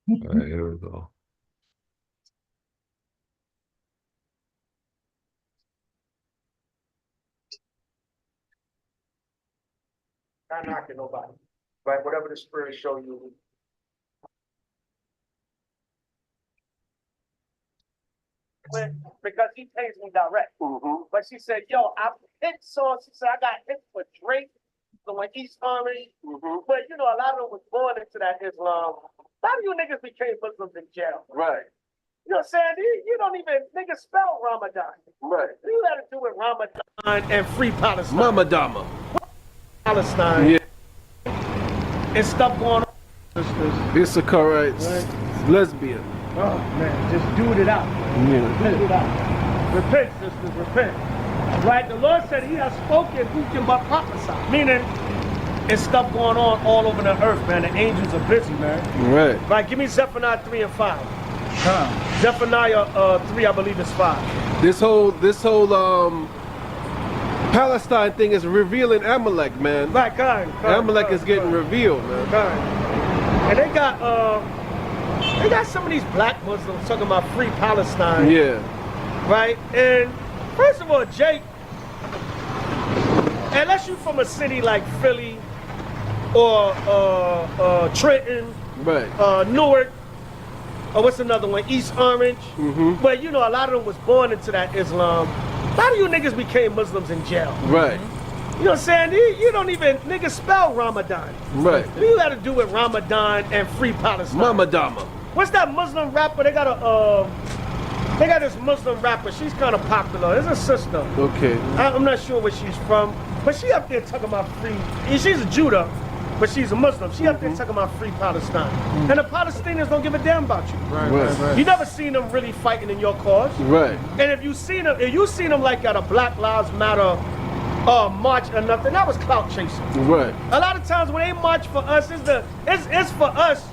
All right, here we go. Not knocking nobody, right? Whatever the spirit show you. Because he pays me direct. But she said, yo, I hit so she said I got hit for Drake, so when East Army. But you know, a lot of them was born into that Islam. A lot of you niggas became Muslims in jail. Right. You know what I'm saying? You don't even niggas spell Ramadan. Right. You got to do with Ramadan and free Palestine. Mama Dama. Palestine. Yeah. And stuff going on. It's a correct lesbian. Oh man, just do it out. Yeah. Do it out. Repent, sisters, repent. Right? The Lord said he has spoken who can but prophesy. Meaning, it's stuff going on all over the earth, man. The angels are busy, man. Right. Right, give me Zephaniah 3 and 5. Zephaniah 3, I believe is 5. This whole Palestine thing is revealing Amalek, man. Right, kind. Amalek is getting revealed, man. And they got some of these black Muslims talking about free Palestine. Yeah. Right? And first of all, Jake, unless you're from a city like Philly or Trenton, right, Newark, or what's another one? East Orange. But you know, a lot of them was born into that Islam. A lot of you niggas became Muslims in jail. right, You know what I'm saying? You don't even niggas spell Ramadan. right. What you got to do with Ramadan and free Palestine? Mama Dama. What's that Muslim rapper? They got this Muslim rapper. She's kind of popular. It's a sister. Okay. I'm not sure where she's from, but she up there talking about free. She's a Judah, but she's a Muslim. She up there talking about free Palestine. And the Palestinians don't give a damn about you. Right. You never seen them really fighting in your cause. Right. And if you seen them like at a Black Lives Matter march or nothing, that was clout chasing. Right. A lot of times when they march for us, it's for us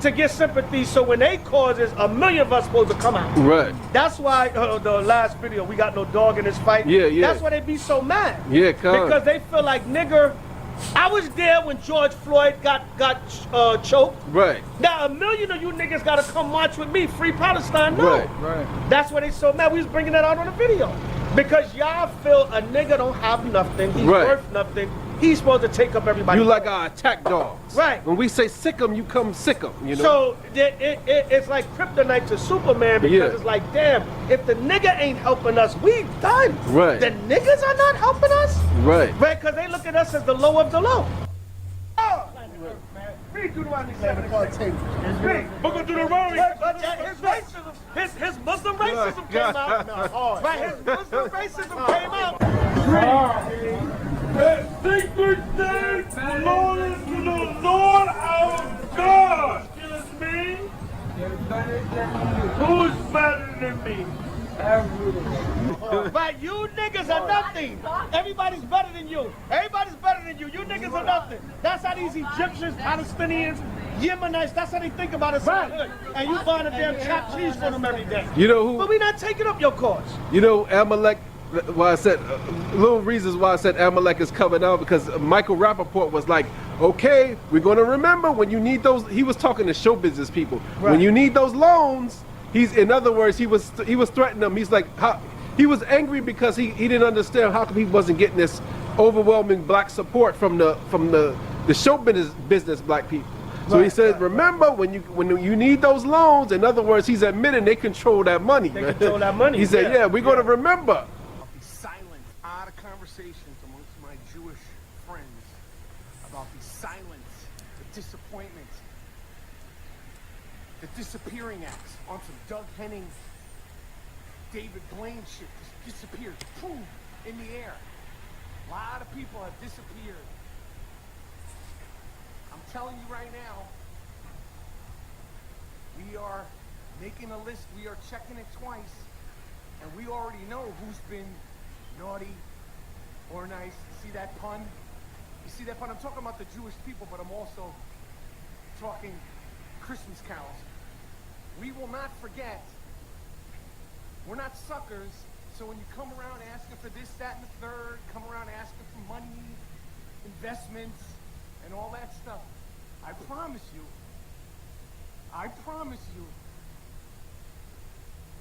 to get sympathy. So when they cause, it's a million of us supposed to come out. Right. That's why the last video, we got no dog in this fight. Yeah, yeah. That's why they be so mad. Yeah, come. Because they feel like, nigga, I was there when George Floyd got choked. Right. Now a million of you niggas gotta come march with me, free Palestine. No. Right. That's why they so mad. We was bringing that out on the video. Because y'all feel a nigga don't have nothing, he's worth nothing. He's supposed to take up everybody. You like our attack dogs. Right. When we say sick 'em, you come sick 'em, you know? So it's like kryptonite to Superman because it's like, damn, if the nigga ain't helping us, we done. Right. The niggas are not helping us? Right. Right, because they look at us as the low of the low. Oh, read Deuteronomy 7:6. Book of Deuteronomy. His racism, his Muslim racism came out. Right, his Muslim racism came out. Secret things belongs to the Lord our God. Excuse me. Who's better than me? Right, you niggas are nothing. Everybody's better than you. Everybody's better than you. You niggas are nothing. That's how these Egyptians, Palestinians, Yemenites, that's how they think about us. Right. And you buying a damn chopped cheese for them every day. You know who? But we not taking up your cause. You know, Amalek, why I said, little reasons why I said Amalek is coming out, because Michael Rappaport was like, okay, we're going to remember when you need those, he was talking to show business people. Right. When you need those loans, in other words, he was threatening them. He's like, he was angry because he didn't understand how come he wasn't getting this overwhelming black support from the show business black people. So he says, remember when you need those loans. In other words, he's admitting they control that money. They control that money. He said, yeah, we're going to remember. Silent, out of conversations amongst my Jewish friends about the silence, the disappointment, the disappearing acts on some Doug Henning, David Blaine shit just disappeared, boom, in the air. A lot of people have disappeared. I'm telling you right now, we are making a list, we are checking it twice, and we already know who's been naughty or nice. You see that pun? You see that pun? I'm talking about the Jewish people, but I'm also talking Christmas carols. We will not forget. We're not suckers, so when you come around asking for this, that, and the third, come around asking for money, investments, and all that stuff, I promise you, I promise you,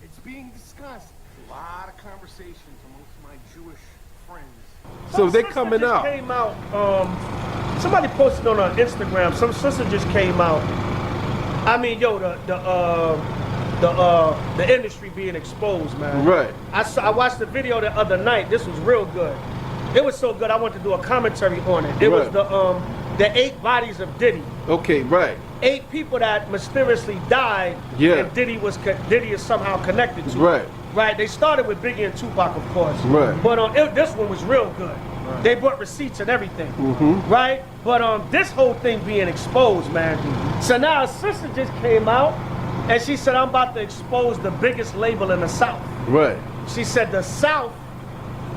it's being discussed. A lot of conversations amongst my Jewish friends. So they're sister coming just out. Came out. Somebody posted on her Instagram. Some sister just came out. I mean, yo, the industry being exposed, man. Right. I watched the video the other night. This was real good. It was so good. I wanted to do a commentary on it. It was the 8 bodies of Diddy. Okay, right. 8 people that mysteriously died. Yeah. And Diddy is somehow connected to. Right. Right. They started with Biggie and Tupac, of course. Right. But this one was real good. Right. They brought receipts and everything. Right. But this whole thing being exposed, man. So now a sister just came out and she said, I'm about to expose the biggest label in the South. Right. She said the South,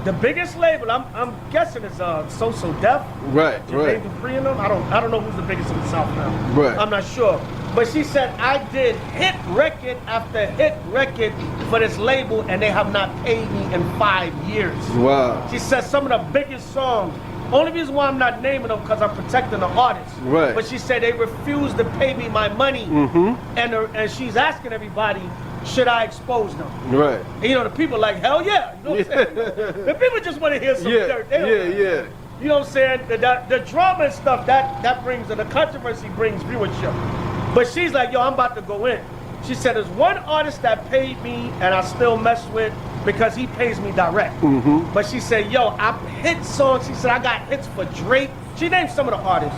the biggest label, I'm guessing is So Def. Right, right. Dupree and them. I don't know who's the biggest in the South now. Right. I'm not sure. But she said I did hit record after hit record for this label and they have not paid me in 5 years. Wow. She said some of the biggest songs. Only reason why I'm not naming them because I'm protecting the artists. Right. But she said they refused to pay me my money. And she's asking everybody, should I expose them? Right. And, you know, the people like, hell yeah. You know what I'm saying? The people just want to hear some dirt. Yeah. You know what I'm saying? The drama and stuff, that brings, and the controversy brings viewership. But she's like, yo, I'm about to go in. She said, there's one artist that paid me and I still mess with because he pays me direct. But she said, yo, I hit songs. She said, I got hits for Drake. She named some of the artists.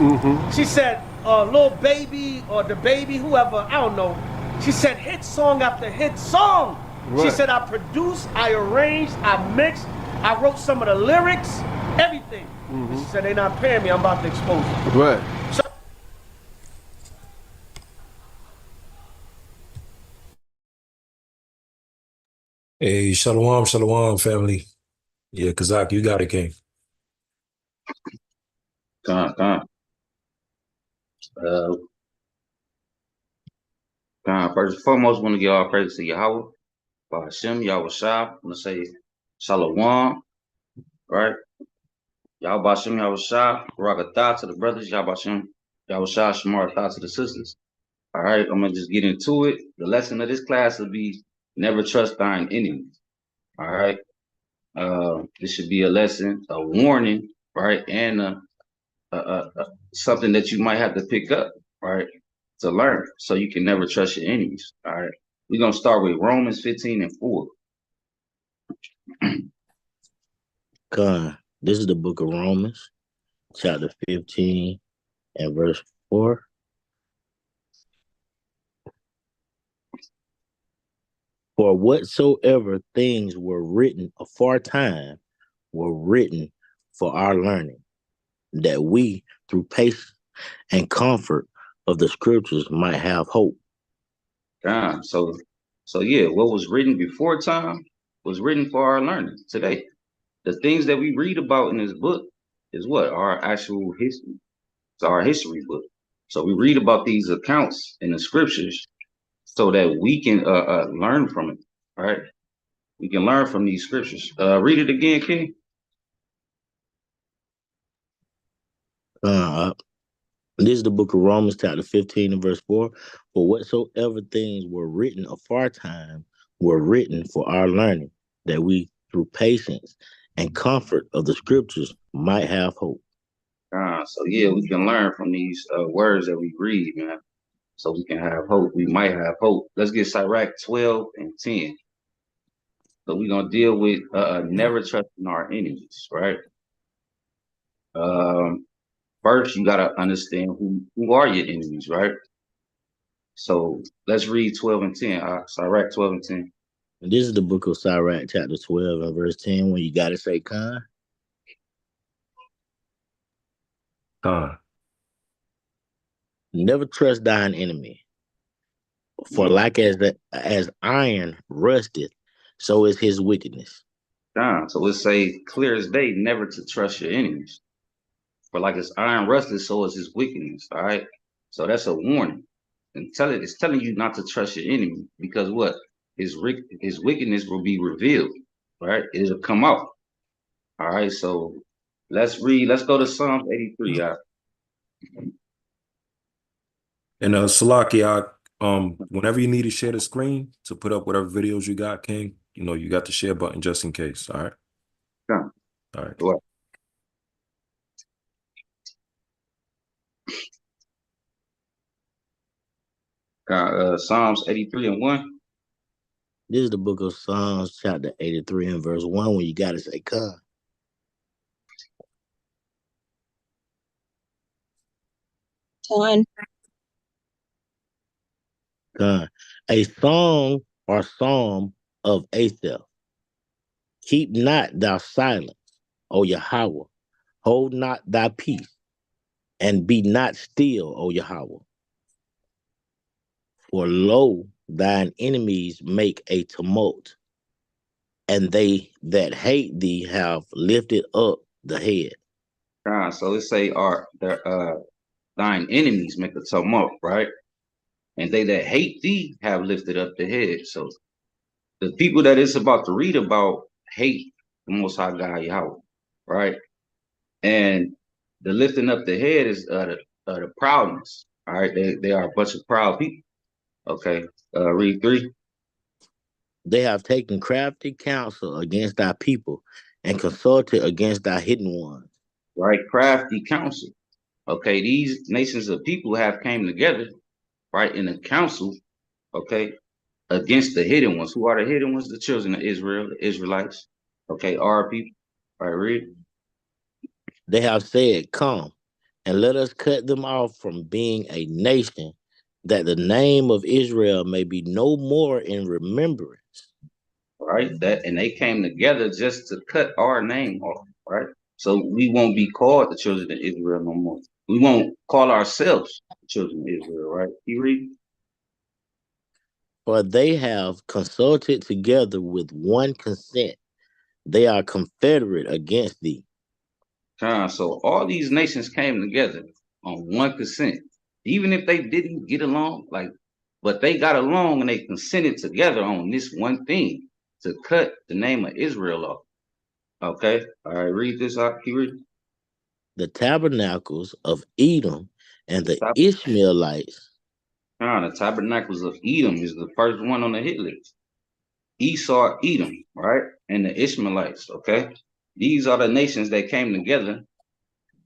She said, Lil Baby or The Baby, whoever, I don't know. She said, hit song after hit song. Right. She said, I produced, I arranged, I mixed, I wrote some of the lyrics, everything. She said, they not paying me, I'm about to expose them. Right. So Hey, shalom, family. Yeah, Chaazaq, you got it, King. Con. First and foremost, want to give all praise to Yahweh, by Hashem, Yahweh Shah. I want to say Shalom, right? Yahweh Hashem, Yahweh Shah, Ragatha to the brothers, Yahweh Hashem, Yahweh Shah, Shamar Tha to the sisters. All right, I'm going to just get into it. The lesson of this class will be never trust thine enemies. All right. This should be a lesson, a warning, right? And something that you might have to pick up, right? To learn so you can never trust your enemies. All right. We're going to start with Romans 15:4. God, this is the book of Romans, chapter 15 and verse 4. For whatsoever things were written aforetime were written for our learning, that we, through patience and comfort of the scriptures, might have hope. So yeah, what was written before time was written for our learning today. The things that we read about in this book is what? Our actual history. It's our history book. So we read about these accounts in the scriptures so that we can learn from it, right? We can learn from these scriptures. Read it again, King. This is the book of Romans, chapter 15 and verse 4. For whatsoever things were written aforetime were written for our learning, that we, through patience and comfort of the scriptures, might have hope. So yeah, we can learn from these words that we read, man. So we can have hope. We might have hope. Let's get Chaazaq 12:10. So we're gonna deal with never trusting our enemies, right? First, you gotta understand who are your enemies, right? So let's read 12:10. Chaazaq 12:10. And this is the book of Sirach, chapter 12 and verse 10, when you got to say, Khan. Never trust thine enemy, for like as iron rusteth, so is his wickedness. So let's say clear as day, never to trust your enemies. For like as iron rusted, so is his wickedness. All right. So that's a warning. And it's telling you not to trust your enemy, because what? His wickedness will be revealed. Right? It'll come out. All right. So let's read. Let's go to Psalms 83. And Salakia, Whenever you need to share the screen to put up whatever videos you got, King, you got the share button just in case. All right. Con. All right. What? Psalms 83 and 1. This is the book of Psalms, chapter 83 and verse 1, when you got to say, "Come." One. Come. A song or psalm of Asaph. Keep not thou silence, O Yahweh. Hold not thy peace, and be not still, O Yahweh. For lo, thine enemies make a tumult, and they that hate thee have lifted up the head. Con. So let's say thine enemies make a tumult, right? And they that hate thee have lifted up the head. So the people that it's about to read about hate the Most High God Yahweh, right? And the lifting up the head is the proudness. All right, they are a bunch of proud people. Okay, read 3. They have taken crafty counsel against thy people, and consulted against thy hidden ones. Right, crafty counsel. Okay, these nations of people have came together, right, in a council. Okay, against the hidden ones. Who are the hidden ones? The children of Israel, the Israelites. Okay, our people. All right, read. They have said, "Come, and let us cut them off from being a nation, that the name of Israel may be no more in remembrance." Right, that and they came together just to cut our name off. Right, so we won't be called the children of Israel no more. We won't call ourselves the children of Israel. Right, you read. For they have consulted together with one consent. They are confederate against thee. So all these nations came together on one consent, even if they didn't get along, but they got along and they consented together on this one thing to cut the name of Israel off. Okay, all right, read this out here. The tabernacles of Edom and The, the tab- Ishmaelites. the tabernacles of Edom is the first one on the hit list. Esau, Edom, right, and the Ishmaelites. Okay, these are the nations that came together,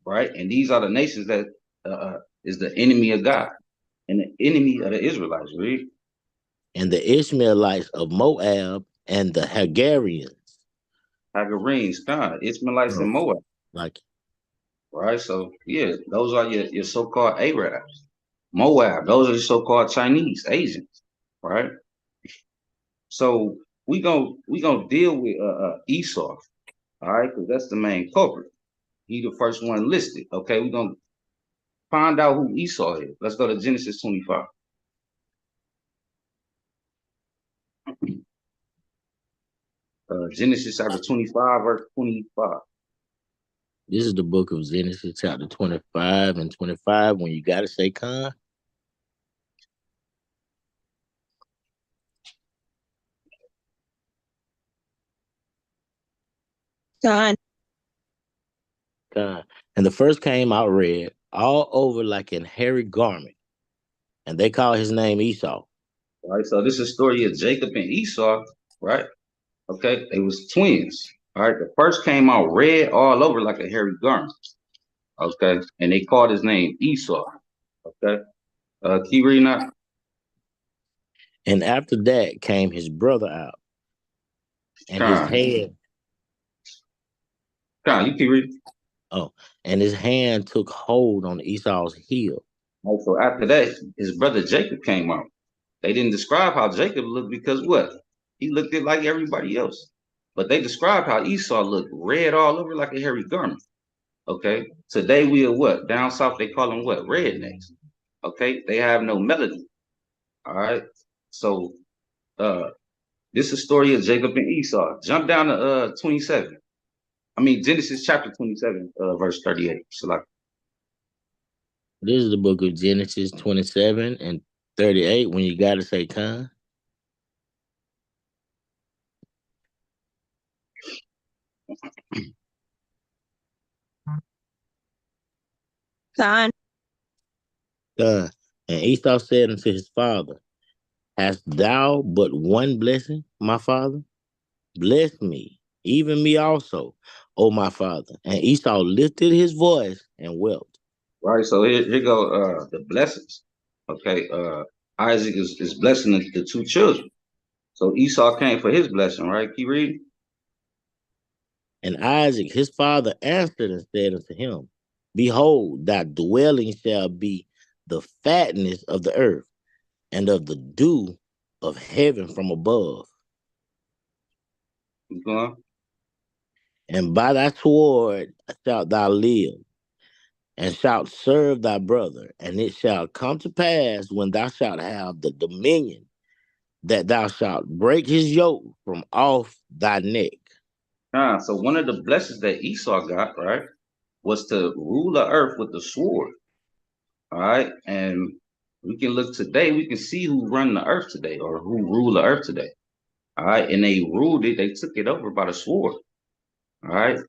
right, and these are the nations that is the enemy of God and the enemy of the Israelites. Read. And the Ishmaelites of Moab and the Hagarians. Hagarenes, Ishmaelites and Moab, Like right? So yeah, those are your so-called Arabs. Moab, those are the so-called Chinese, Asians, right? So we gonna deal with Esau, all right, because that's the main culprit. He the first one listed. Okay, we're gonna find out who Esau is. Let's go to Genesis 25. Genesis chapter 25, verse 25. this is the book of Genesis, chapter 25 and 25. When you gotta say "Con." Con. Con. And the first came out red, all over like an hairy garment, and they call his name Esau. All right, so this is a story of Jacob and Esau, right? Okay, they was twins. All right, the first came out red all over like a hairy garment. Okay, and they called his name Esau. Okay, keep reading that. And after that came his brother out, and his Con, hand, you keep reading. oh, and his hand took hold on Esau's heel. All right, so after that, his brother Jacob came out. They didn't describe how Jacob looked because what? He looked it like everybody else. But they described how Esau looked red all over like a hairy garment. Okay, today we are what? Down south they call them what? Rednecks. Okay, they have no melody. All right, so uh this is a story of Jacob and Esau. Jump down to 27. I mean Genesis chapter 27, verse 38. So like This is the book of Genesis 27 and 38. When you gotta say "Con." Con. Con. And Esau said unto his father, Hast thou but one blessing, my father? Bless me, even me also, O my father. And Esau lifted his voice and wept. Right. So here go the blessings. Okay. Isaac is blessing the two children. So Esau came for his blessing, right? Keep reading. And Isaac his father answered and said unto him, Behold, thy dwelling shall be the fatness of the earth, and of the dew of heaven from above. Keep going. And by thy sword shalt thou live, and shalt serve thy brother. And it shall come to pass, when thou shalt have the dominion, that thou shalt break his yoke from off thy neck. So one of the blessings that Esau got, right, was to rule the earth with the sword. All right. And we can look today, we can see who run the earth today or who rule the earth today. All right. And they ruled it, they took it over by the sword. All right.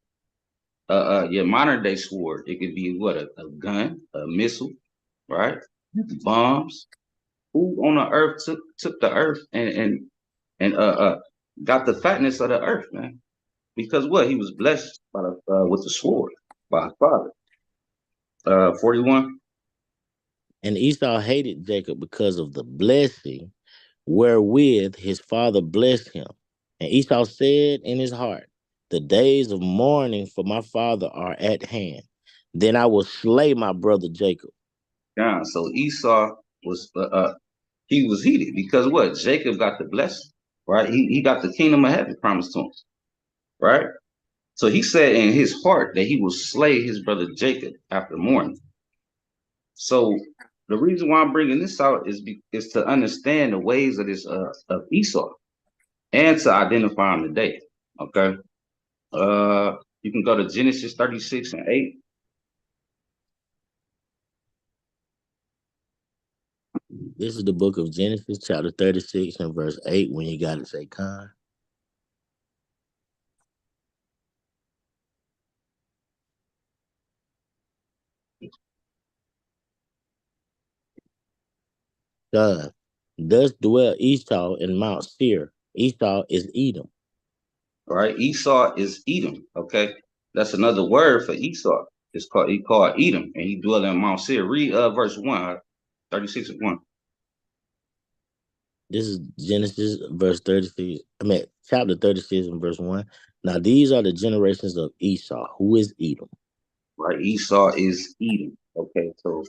Your modern day sword, it could be what, a gun, a missile, right? Bombs. Who on the earth took the earth and got the fatness of the earth, man? Because what? He was blessed by with the sword by his father. 41. And Esau hated Jacob because of the blessing wherewith his father blessed him. And Esau said in his heart, The days of mourning for my father are at hand. Then I will slay my brother Jacob. Yeah. So Esau was he was heated because what? Jacob got the blessing, right? He got the kingdom of heaven promised to him, right? So he said in his heart that he will slay his brother Jacob after mourning. So the reason why I'm bringing this out is to understand the ways of this of Esau and to identify him today. Okay. You can go to Genesis 36 and 8. This is the book of Genesis, chapter 36 and verse 8. When you got it, say Con. God. Thus dwell Esau in Mount Seir. Esau is Edom. All right. Esau is Edom. Okay. That's another word for Esau. He called Edom, and he dwelled in Mount Seir. Read verse 1, 36 and 1. This is Genesis verse 36. Chapter 36 and verse 1. Now these are the generations of Esau, who is Edom. Right. Esau is Edom. Okay. So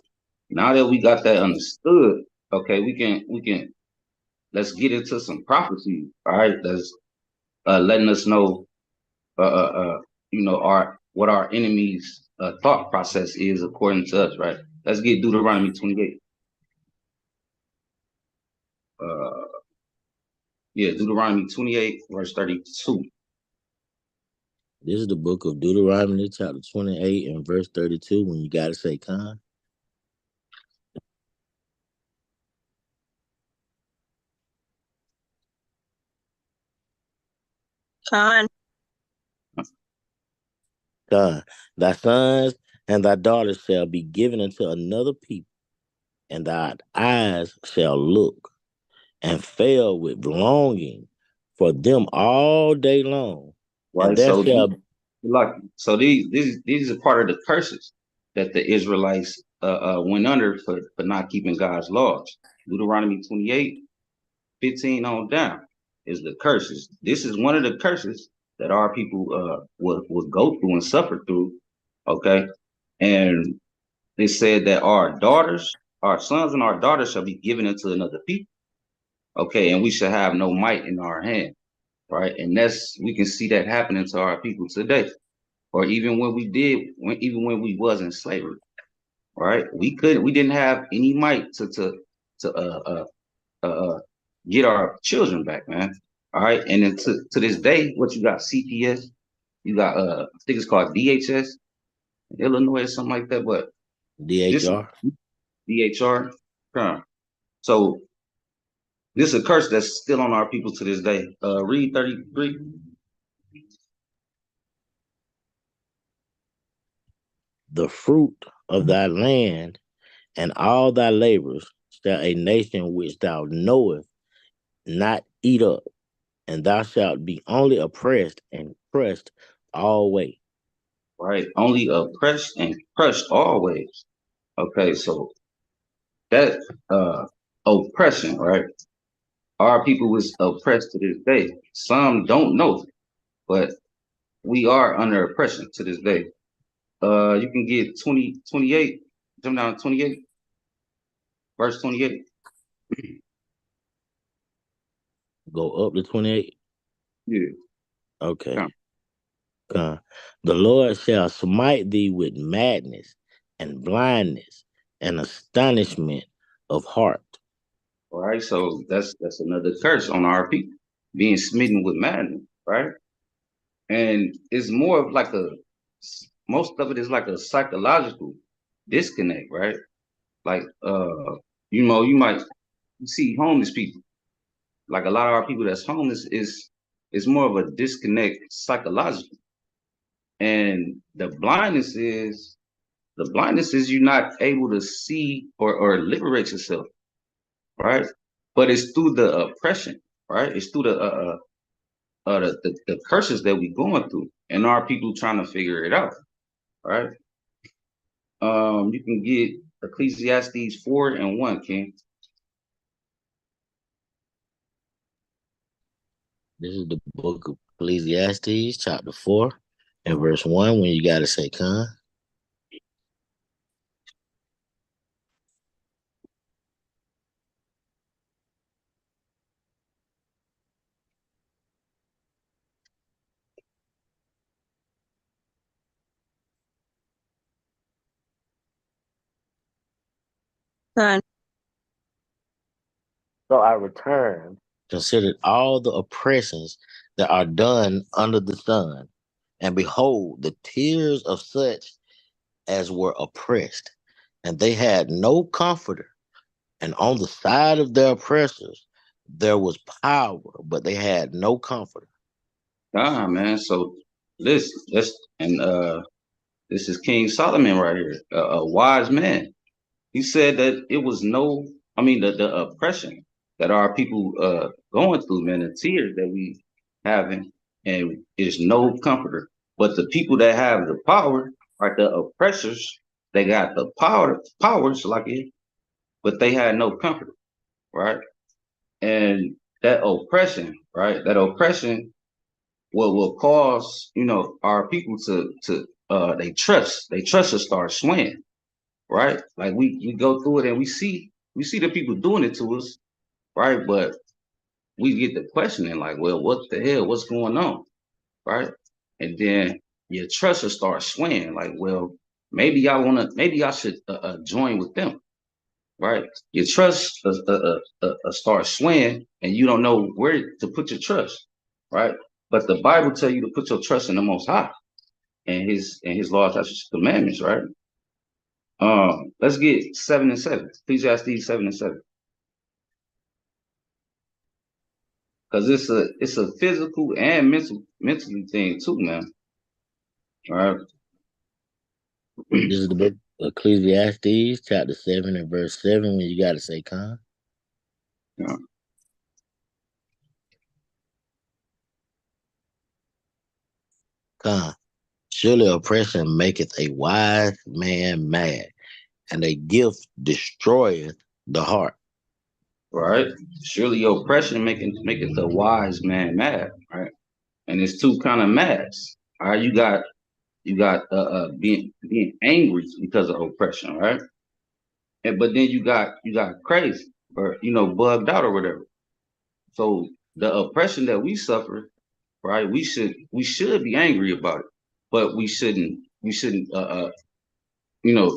now that we got that understood, okay, we can let's get into some prophecy. All right. That's letting us know our what our enemy's thought process is according to us, right? Let's get Deuteronomy 28. Deuteronomy 28, verse 32. This is the book of Deuteronomy, chapter 28 and verse 32. When you got to say Con. Con. Con. Thy sons and thy daughters shall be given unto another people, and thy eyes shall look and fail with longing for them all day long. And Right. there So shall these are part of the curses that the Israelites went under for not keeping God's laws. Deuteronomy 28, 15 on down is the curses. This is one of the curses that our people would go through and suffer through. Okay. And they said that our daughters, our sons and our daughters shall be given into another people. Okay, and we shall have no might in our hand. Right. And we can see that happening to our people today. Or even when even when we was in slavery. Right. We didn't have any might to get our children back, man. All right. And then to this day, what you got, CPS, you got I think it's called DHS, Illinois or something like that, but this DHR. DHR. So this is a curse that's still on our people to this day. Read 33. The fruit of thy land and all thy labors shall a nation which thou knowest not eat up, and thou shalt be only oppressed and crushed always. Right? Only oppressed and crushed always. Okay, so that oppression, right? Our people was oppressed to this day. Some don't know, but we are under oppression to this day. You can get 28, jump down to 28, verse 28. Go up to 28. Yeah. Okay. Come. The Lord shall smite thee with madness and blindness and astonishment of heart. All right, so that's another curse on our people, being smitten with madness, right? And it's more of like most of it is like a psychological disconnect, right? Like you might see homeless people. Like a lot of our people that's homeless is more of a disconnect psychologically. And the blindness is you're not able to see or liberate yourself, right? But it's through the oppression, right? It's through the curses that we going through, and our people trying to figure it out, right? You can get Ecclesiastes 4:1, King. This is the book of Ecclesiastes, chapter 4, and verse 1, when you got to say, Con. Con. So I returned, considered all the oppressions that are done under the sun, and behold, the tears of such as were oppressed, and they had no comforter. And on the side of their oppressors, there was power, but they had no comforter. Ah, man. So this and this is King Solomon right here, a wise man. He said that it was no, I mean, the oppression that our people going through, man, the tears that we having, and is no comforter. But the people that have the power are the oppressors. They got the powers like it, but they had no comforter, right? And that oppression, right? That oppression will cause, our people to they trust to start swaying, right? Like we go through it and we see the people doing it to us, right? But we get the questioning like, well, what the hell? What's going on, right? And then your trust will start swaying, like, well, maybe I should join with them, right? Your trust start swaying, and you don't know where to put your trust, right? But the Bible tell you to put your trust in the Most High and His laws, statutes, commandments, right? Let's get 7 and 7. Ecclesiastes 7 and 7, because it's a physical and mentally thing too, man. All right. This is the book of Ecclesiastes, chapter 7, and verse 7, when you got to say, Con. Yeah. Con. Surely oppression maketh a wise man mad, and a gift destroyeth the heart. Right. Surely oppression maketh the wise man mad, right? And it's two kind of mads. All right. You got being angry because of oppression, right? But then you got crazy or bugged out or whatever. So the oppression that we suffer, right? We should be angry about it, but we shouldn't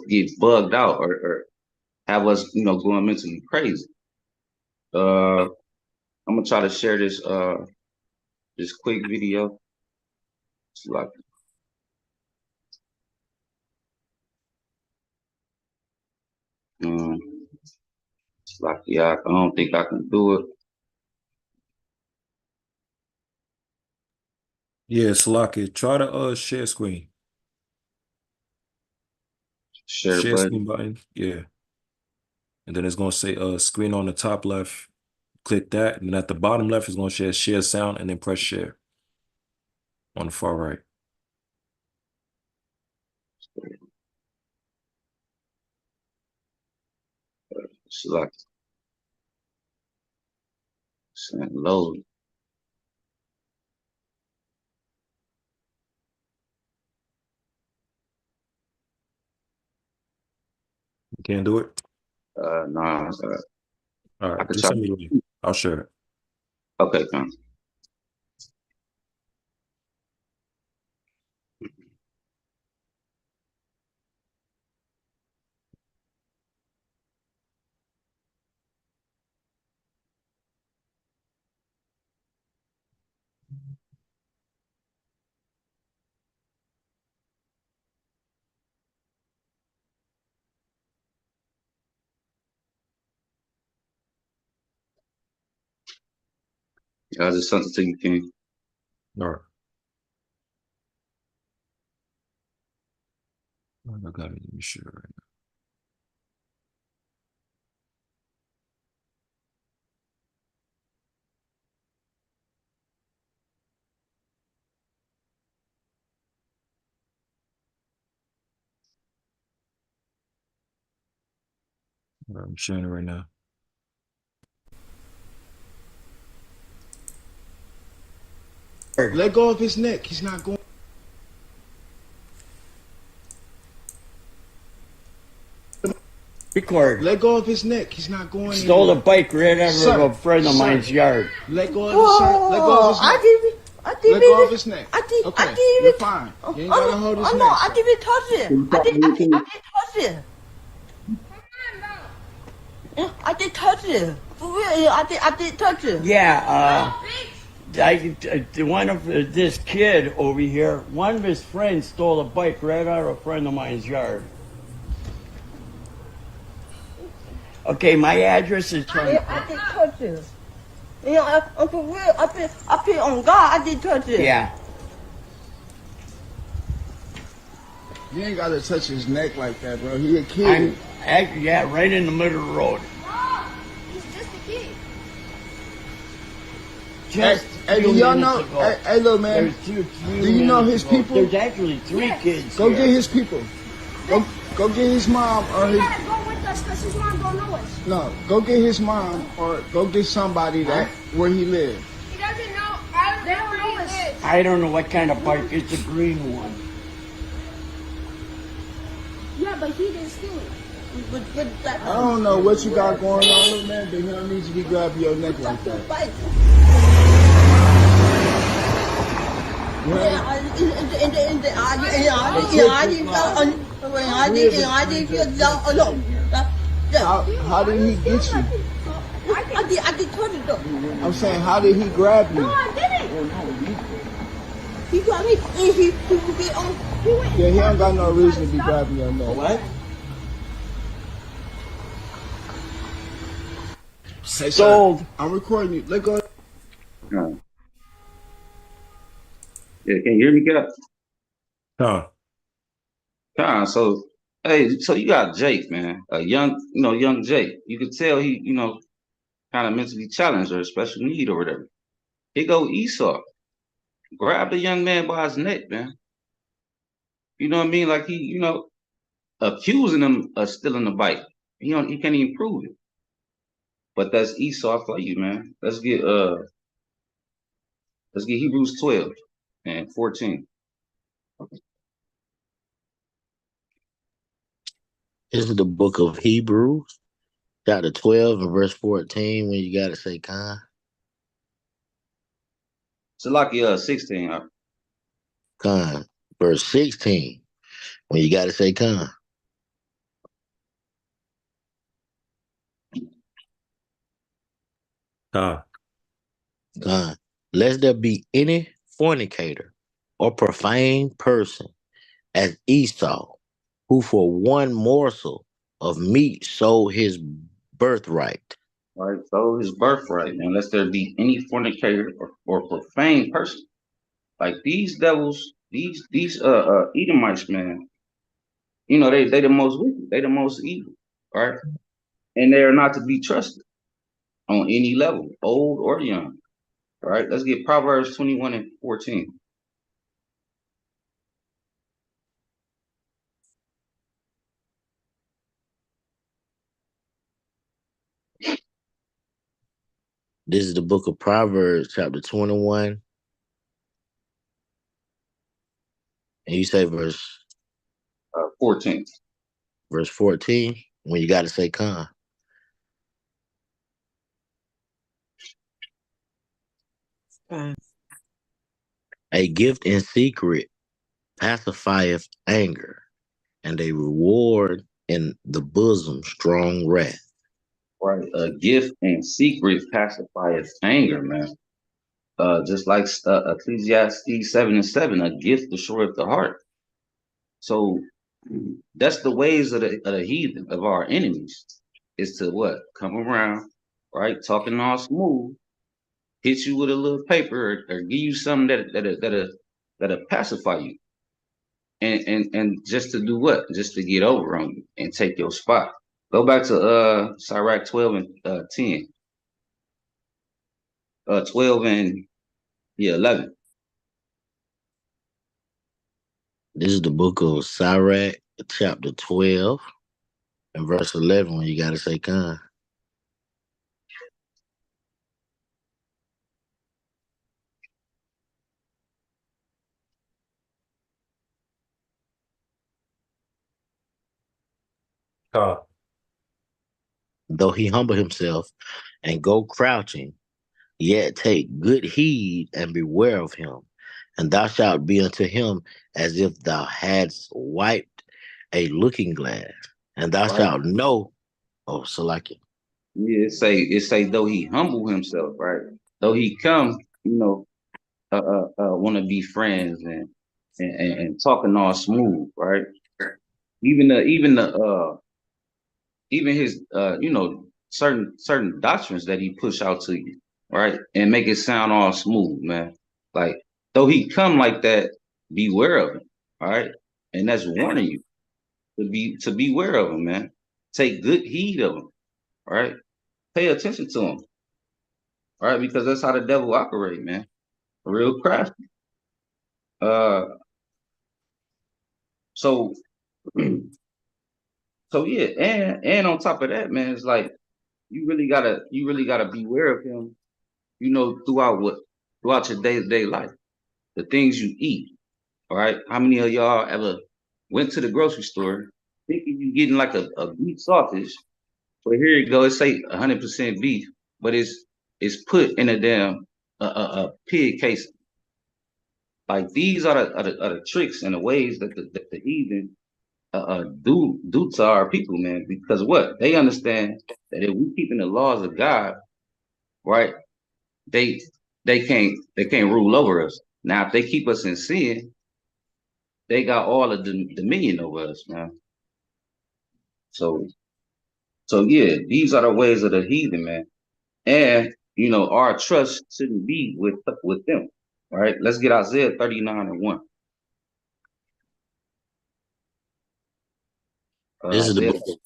get bugged out or have us going mentally crazy. I'm gonna try to share this quick video. It's like um, it's like yeah, I don't think I can do it. Yeah, Salaki, try to share screen. Share Share button. screen button. Yeah. and then it's gonna say screen on the top left. Click that, and then at the bottom left is gonna say share sound, and then press share on the far right. Select. Load. You can't do it? Nah. All I right, could just try. send me the link. I'll share it. Okay, come. I just sent it to you, King. All right. I got it. Let me share it right now. All right, I'm sharing it right now. Let go of his neck. He's not going. Record. Let go of his neck. He's not going. Stole a anywhere. bike right out Sir, of a friend of sir. mine's yard. Let go of his Let go of his neck. Let go of his neck. Okay, you're fine. You ain't gotta hold his neck. I didn't touch it. I didn't touch it. I did touch it. For real, I did touch it. Yeah, one of this kid over here, one of his friends stole a bike right out of a friend of mine's yard. Okay, my address is I did touch it. You know, for real, I put on God, I did touch it. Yeah. You ain't gotta touch his neck like that, bro. He a kid. Yeah, right in the middle of the road. He's just a kid. Hey, do y'all know? Hey, little man. Do you know his people? There's actually three kids. Go here. get his people. Go get his mom or his. He gotta go with us because his mom don't know us. No, go get his mom or go get somebody that where he lives. He doesn't know. They don't know us. I don't know what kind of bike. It's a green one. Yeah, but he didn't steal it. But that, I don't know what you got going on, little man, but he don't need to be grabbing your neck like that. bike. How did he get you? I did touch it though. I'm saying, how did he grab you? No, I didn't. He got me. He get on. He went. Yeah, he don't got no reason to be grabbing your neck. What? Say Sold. sir, I'm recording you. Let go. Yeah, can you hear me, Cap? So, hey, so you got Jake, man, a young Jake. You could tell he, kind of mentally challenged or special need or whatever. Here go Esau. Grab the young man by his neck, man. You know what I mean? Like he, accusing him of stealing the bike. He can't even prove it. But that's Esau for you, man. Let's get Hebrews 12 and 14. This is the book of Hebrews, chapter 12 and verse 14, when you gotta say Khan. So like 16. Khan. Verse 16, when you gotta say Khan. Khan. Lest there be any fornicator or profane person as Esau, who for one morsel of meat sold his birthright. Right, so his birthright, man. Lest there be any fornicator or profane person. Like these devils, these Edomites, man. They the most wicked, they the most evil, right? and they are not to be trusted on any level, old or young. All right, let's get Proverbs 21:14. This is the book of Proverbs, chapter 21. And you say verse 14. Verse 14, when you got to say con. A gift in secret pacifieth anger, and a reward in the bosom strong wrath. Right, a gift in secret pacifieth anger, man. Just like Ecclesiastes 7:7, a gift destroyeth the heart. So that's the ways of the heathen, of our enemies, is to what? Come around, right? Talking all smooth, hit you with a little paper, or give you something that'll pacify you. And just to do what? Just to get over on you and take your spot. Go back to Sirach 12 and 10. 12 and 11. This is the book of Sirach, chapter 12, and verse 11, when you got to say con. Though he humble himself and go crouching, yet take good heed and beware of him. And thou shalt be unto him as if thou hadst wiped a looking glass. And thou Right. shalt know, oh, Salaki. Yeah, it say though he humble himself, right? Though he come, want to be friends and talking all smooth, right? Even his certain doctrines that he push out to you, right? And make it sound all smooth, man. Like though he come like that, beware of him, all right? And that's warning you to beware of him, man. Take good heed of him, right? Pay attention to him, all right? Because that's how the devil operate, man. Real crafty. So so yeah, and on top of that, man, it's like you really gotta beware of him, throughout your day-to-day life. The things you eat. All right. How many of y'all ever went to the grocery store thinking you getting like a beef sausage? But here you go, it say 100% beef, but it's put in a damn a pig casing. Like these are the tricks and the ways that the heathen do to our people, man. Because what they understand that if we keeping the laws of God, right, they they can't rule over us. Now, if they keep us in sin, they got all of the dominion over us, man. So yeah, these are the ways of the heathen, man. And our trust shouldn't be with them. All right, let's get Isaiah 39:1. This is the Isaiah. book.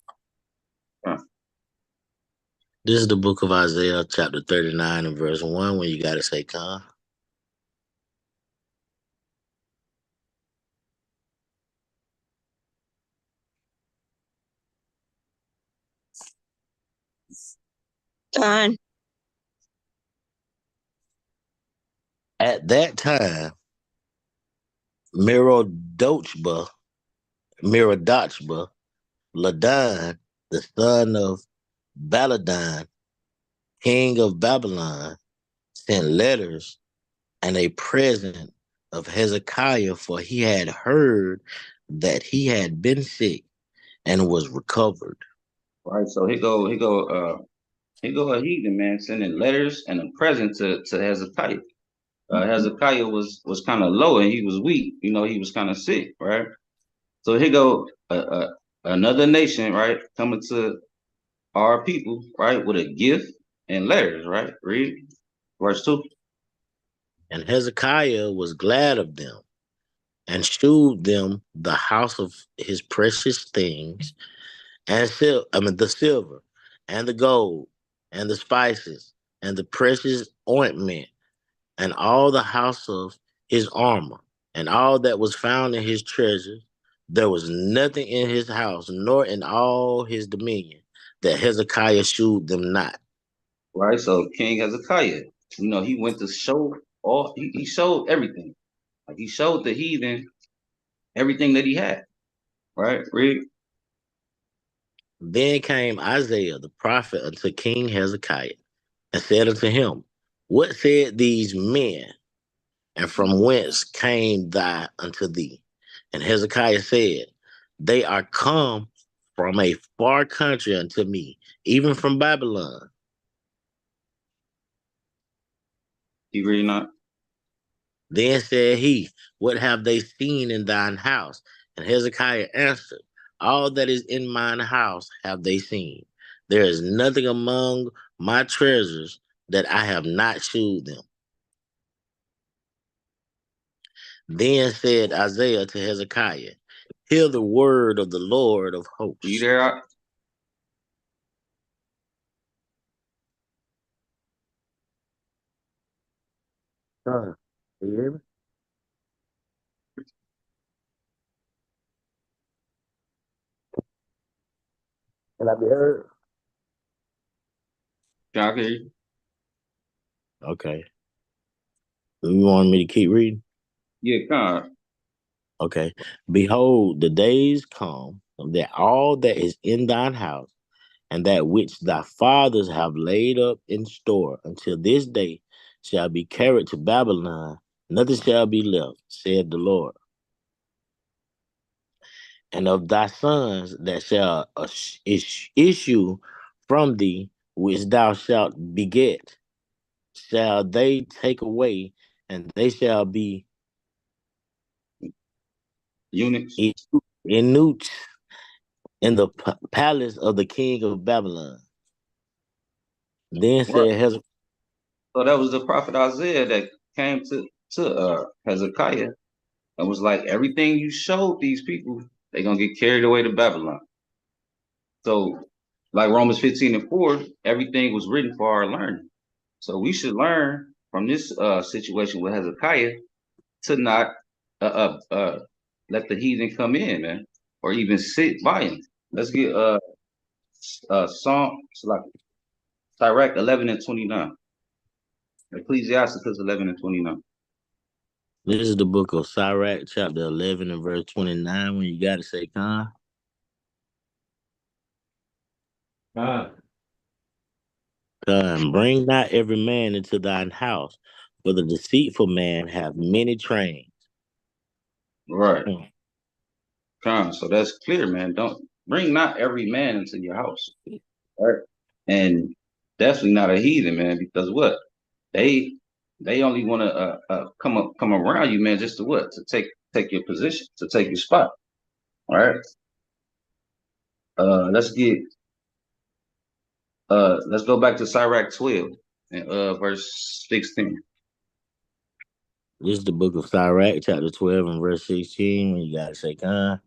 This is the book of Isaiah, chapter 39 and verse 1, when you got to say con. Con. At that time, Merodachba, Ladan, the son of Baladan, king of Babylon, sent letters and a present of Hezekiah, for he had heard that he had been sick and was recovered. Right, so he go a heathen, man, sending letters and a present to Hezekiah. Hezekiah was kind of low and he was weak, he was kind of sick, right? So here go another nation, right, coming to our people, right, with a gift and letters, right? Read verse 2. And Hezekiah was glad of them and shewed them the house of his precious things and the silver and the gold, and the spices, and the precious ointment, and all the house of his armor, and all that was found in his treasures. There was nothing in his house, nor in all his dominion, that Hezekiah shewed them not. Right. So King Hezekiah, he went to show he showed everything. Like he showed the heathen everything that he had. Right? Read. Then came Isaiah the prophet unto King Hezekiah, and said unto him, What said these men, and from whence came thy unto thee? And Hezekiah said, They are come from a far country unto me, even from Babylon. He read not. Then said he, What have they seen in thine house? And Hezekiah answered, All that is in mine house have they seen. There is nothing among my treasures that I have not shewed them. Then said Isaiah to Hezekiah, Hear the word of the Lord of You hosts. there? You hear me? Can I be heard? Can I hear you? Okay. You want me to keep reading? Yeah, come. Okay. Behold, the days come that all that is in thine house, and that which thy fathers have laid up in store until this day, shall be carried to Babylon. Nothing shall be left, said the Lord. And of thy sons that shall issue from thee, which thou shalt beget, shall they take away, and they shall be Eunuchs. eunuchs in the palace of the king of Babylon. Then Right. said Hezekiah, So that was the prophet Isaiah that came to Hezekiah and was like, everything you showed these people, they're gonna get carried away to Babylon. So, like Romans 15:4, everything was written for our learning. So we should learn from this situation with Hezekiah to not let the heathen come in, man, or even sit by him. Let's get Psalm like Sirach 11:29. Ecclesiasticus 11:29. this is the book of Sirach, chapter 11 and verse 29. When you got to say, Con. Bring not every man into thine house, for the deceitful man have many trains. Right. Hmm. So that's clear, man. Don't bring not every man into your house. Right. And definitely not a heathen, man, because what? They they only want to come around you, man, just to what? To take your position, to take your spot. All right. Let's go back to Sirach 12 and verse 16. This is the book of Sirach, chapter 12 and verse 16. When you got to say, Con.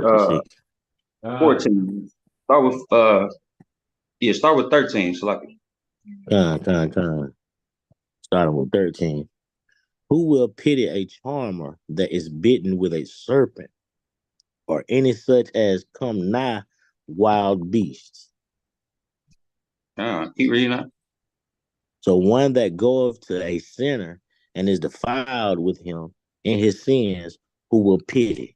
Uh 14. Start with 13. So like Con. Starting with 13. Who will pity a charmer that is bitten with a serpent, or any such as come nigh wild beasts? keep reading that. So one that goeth to a sinner and is defiled with him in his sins, who will pity?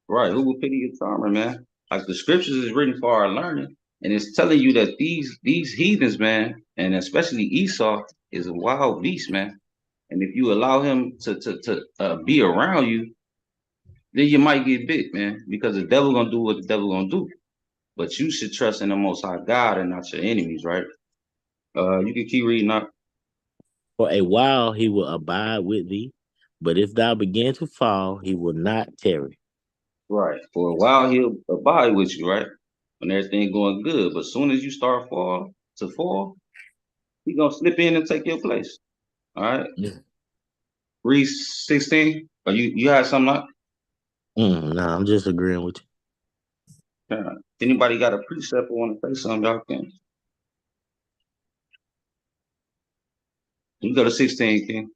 Right. Who will pity your charmer, man? Like the scriptures is written for our learning, and it's telling you that these heathens, man, and especially Esau, is a wild beast, man. And if you allow him to be around you, then you might get bit, man, because the devil gonna do what the devil gonna do. But you should trust in the Most High God and not your enemies, right? You can keep reading up. For a while he will abide with thee, but if thou begin to fall, he will not tarry. Right. For a while he'll abide with you, right? When everything going good. But as soon as you start fall, he gonna slip in and take your place. All right. Yeah. Read 16. Or you had something like? No, I'm just agreeing with you. Yeah. Anybody got a precept or want to say something, y'all can. You go to 16, King.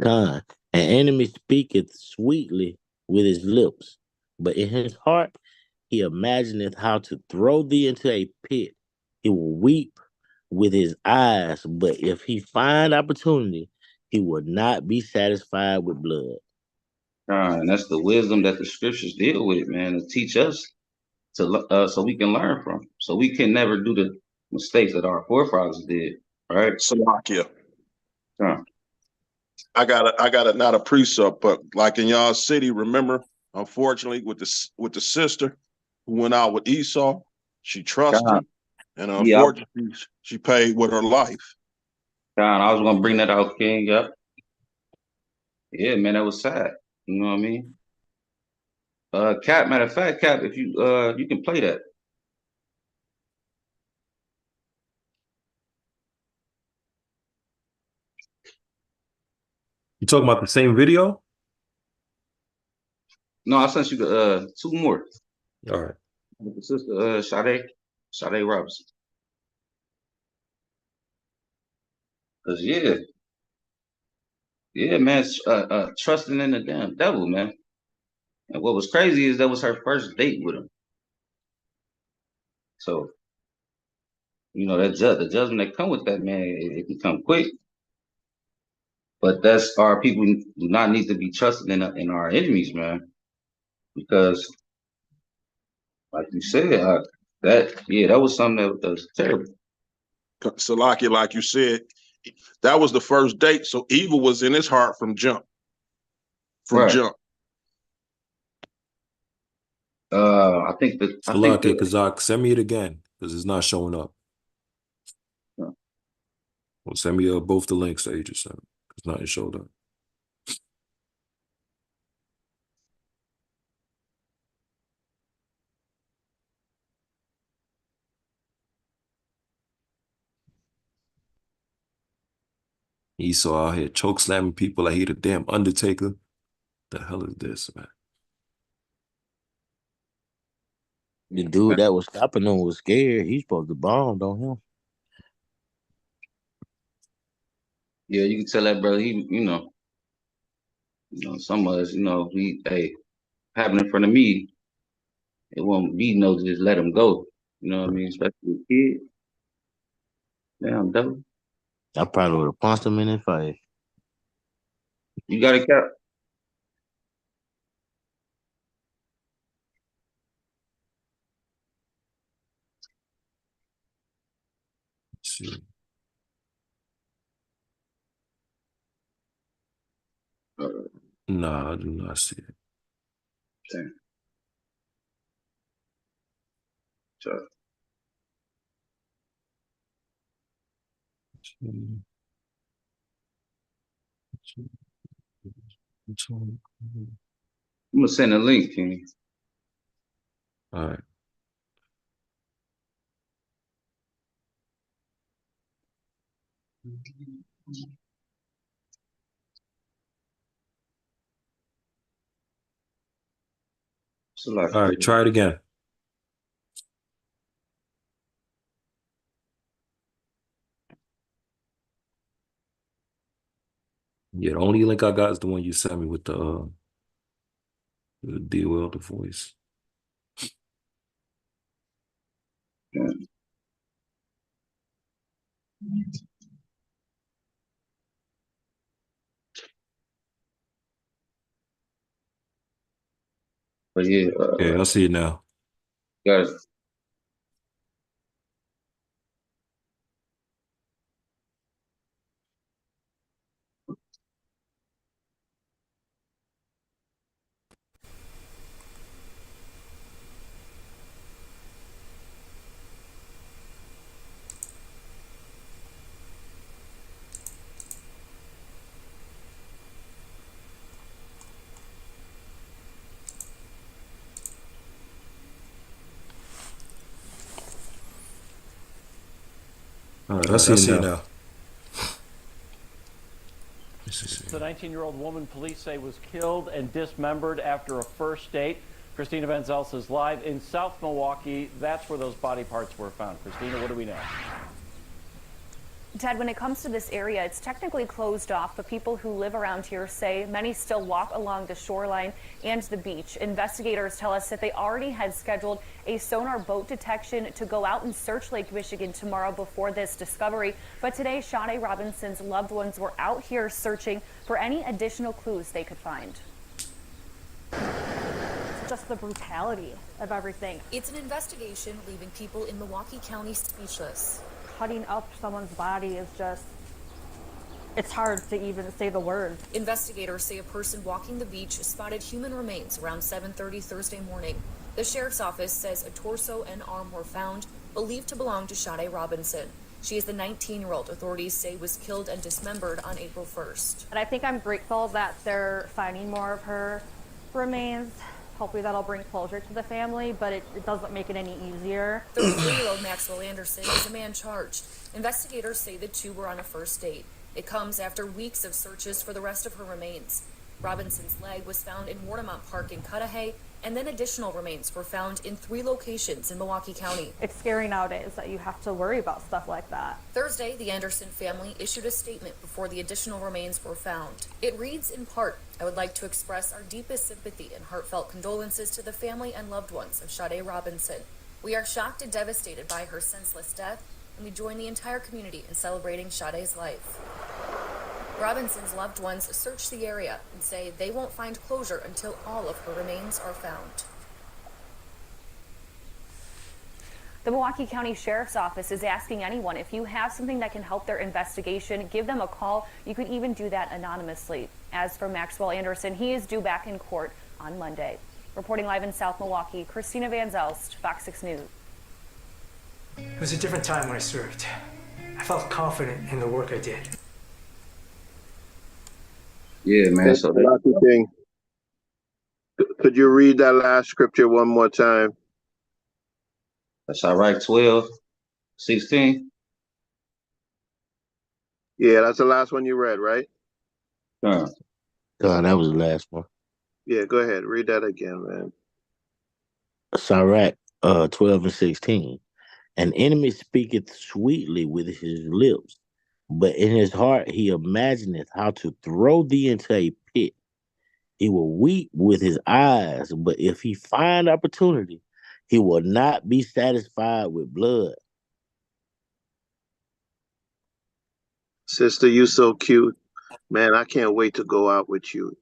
Con, an enemy speaketh sweetly with his lips, but in his heart he imagineth how to throw thee into a pit. He will weep with his eyes, but if he find opportunity, he will not be satisfied with blood. And that's the wisdom that the scriptures deal with, man, to teach us so we can learn from, so we can never do the mistakes that our forefathers did, right? Salakia. I got a not a precept, but like in y'all city, remember, unfortunately, with the sister who went out with Esau, she trusted him, and unfortunately, she paid with her life. I was gonna bring that out, King. Yep. Yeah, man, that was sad. You know what I mean? Cap, matter of fact, Cap, if you can play that. You talking about the same video? No, I sent you the two more. All right. With the sister Sade Robinson. Cause yeah, man, trusting in the damn devil, man. And what was crazy is that was her first date with him. So, you know, the judgment that come with that, man, it can come quick. But that's our people do not need to be trusted in our enemies, man. Because, like you said, that was something that was terrible. Salakia, like you said, that was the first date, so evil was in his heart from jump. Jump. I think Chaazaq, send me it again because it's not showing up. Yeah. Well, send me both the links that you just sent because nothing showed up. Esau out here choke slamming people like he the damn Undertaker. The hell is this, man? The dude that was stopping him was scared. He's supposed to bomb on him. Yeah, you can tell that brother. You know, some of us, happening in front of me, it won't be no just let him go. You know what I mean? Especially a kid. Damn, devil. I probably would have punched him in his face. You got it, Cap? Let's see. Nah, I do not see it. Damn. Sure. I'm gonna send a link, Kenny. All right. All right, try it again. Yeah, the only link I got is the one you sent me with the deal with the voice. Yeah. But yeah, I see it now. Got it. All right, I see it now. The 19-year-old woman police say was killed and dismembered after a first date. Christina Van Zels is live in South Milwaukee. That's where those body parts were found. Christina, what do we know? Ted, when it comes to this area, it's technically closed off, but people who live around here say many still walk along the shoreline and the beach. Investigators tell us that they already had scheduled a sonar boat detection to go out and search Lake Michigan tomorrow before this discovery. But today, Chaazaq Robinson's loved ones were out here searching for any additional clues they could find. Just the brutality of everything. It's an investigation leaving people in Milwaukee County speechless. Cutting up someone's body is just, it's hard to even say the word. Investigators say a person walking the beach spotted human remains around 7:30 Thursday morning. The sheriff's office says a torso and arm were found, believed to belong to Chaazaq Robinson. She is the 19-year-old authorities say was killed and dismembered on April 1st. And I think I'm grateful that they're finding more of her remains. Hopefully that'll bring closure to the family, but it doesn't make it any easier. 33-year-old Maxwell Anderson is the man charged. Investigators say the two were on a first date. It comes after weeks of searches for the rest of her remains. Robinson's leg was found in Warnemont Park in Cudahy, and then additional remains were found in 3 locations in Milwaukee County. It's scary nowadays that you have to worry about stuff like that. Thursday, the Anderson family issued a statement before the additional remains were found. It reads in part, "I would like to express our deepest sympathy and heartfelt condolences to the family and loved ones of Chaazaq Robinson. We are shocked and devastated by her senseless death, and we join the entire community in celebrating Chaazaq's life." Robinson's loved ones search the area and say they won't find closure until all of her remains are found. The Milwaukee County Sheriff's Office is asking anyone, if you have something that can help their investigation, give them a call. You could even do that anonymously. As for Maxwell Anderson, he is due back in court on Monday. Reporting live in South Milwaukee, Christina Van Zelst, Fox 6 News. It was a different time when I served. I felt confident in the work I did. Yeah, man. So Thing. Could you read that last scripture one more time? that's Sharpens 12:16. Yeah, that's the last one you read, right? That was the last one. Yeah, go ahead. Read that again, man. Sirach 12:16. An enemy speaketh sweetly with his lips, but in his heart he imagineth how to throw thee into a pit. He will weep with his eyes, but if he find opportunity, he will not be satisfied with blood. Sister, you so cute. Man, I can't wait to go out with you.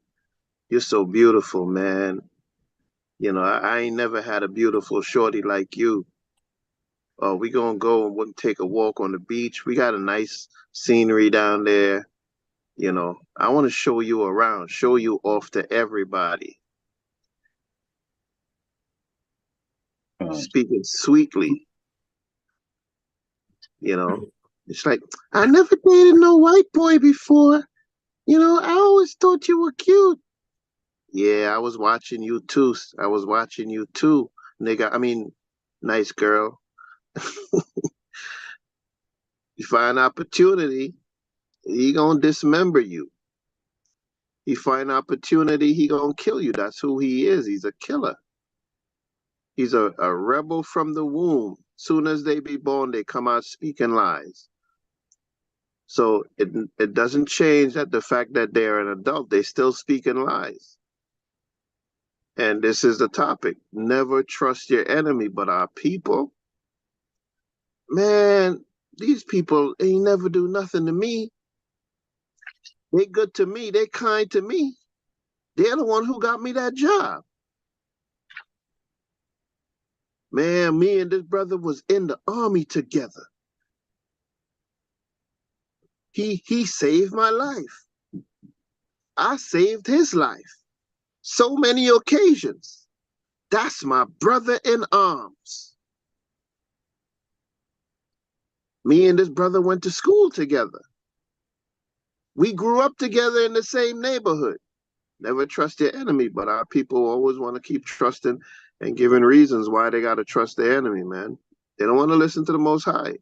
You're so beautiful, man. You know, I ain't never had a beautiful shorty like you. We gonna go and take a walk on the beach. We got a nice scenery down there. You know, I want to show you around, show you off to everybody. Speaking sweetly. You know, it's like, I never dated no white boy before. You know, I always thought you were cute. Yeah, I was watching you too. I was watching you too, nigga. I mean, nice girl. You find opportunity, he gonna dismember you. You find opportunity, he gonna kill you. That's who he is. He's a killer. He's a rebel from the womb. Soon as they be born, they come out speaking lies. So it doesn't change that the fact that they're an adult, they still speaking lies. And this is the topic. Never trust your enemy, but our people. Man, these people ain't never do nothing to me. They good to me. They kind to me. They're the one who got me that job. Man, me and this brother was in the army together. He saved my life. I saved his life. So many occasions. That's my brother in arms. Me and this brother went to school together. We grew up together in the same neighborhood. Never trust your enemy, but our people always want to keep trusting and giving reasons why they got to trust their enemy, man. They don't want to listen to the Most High.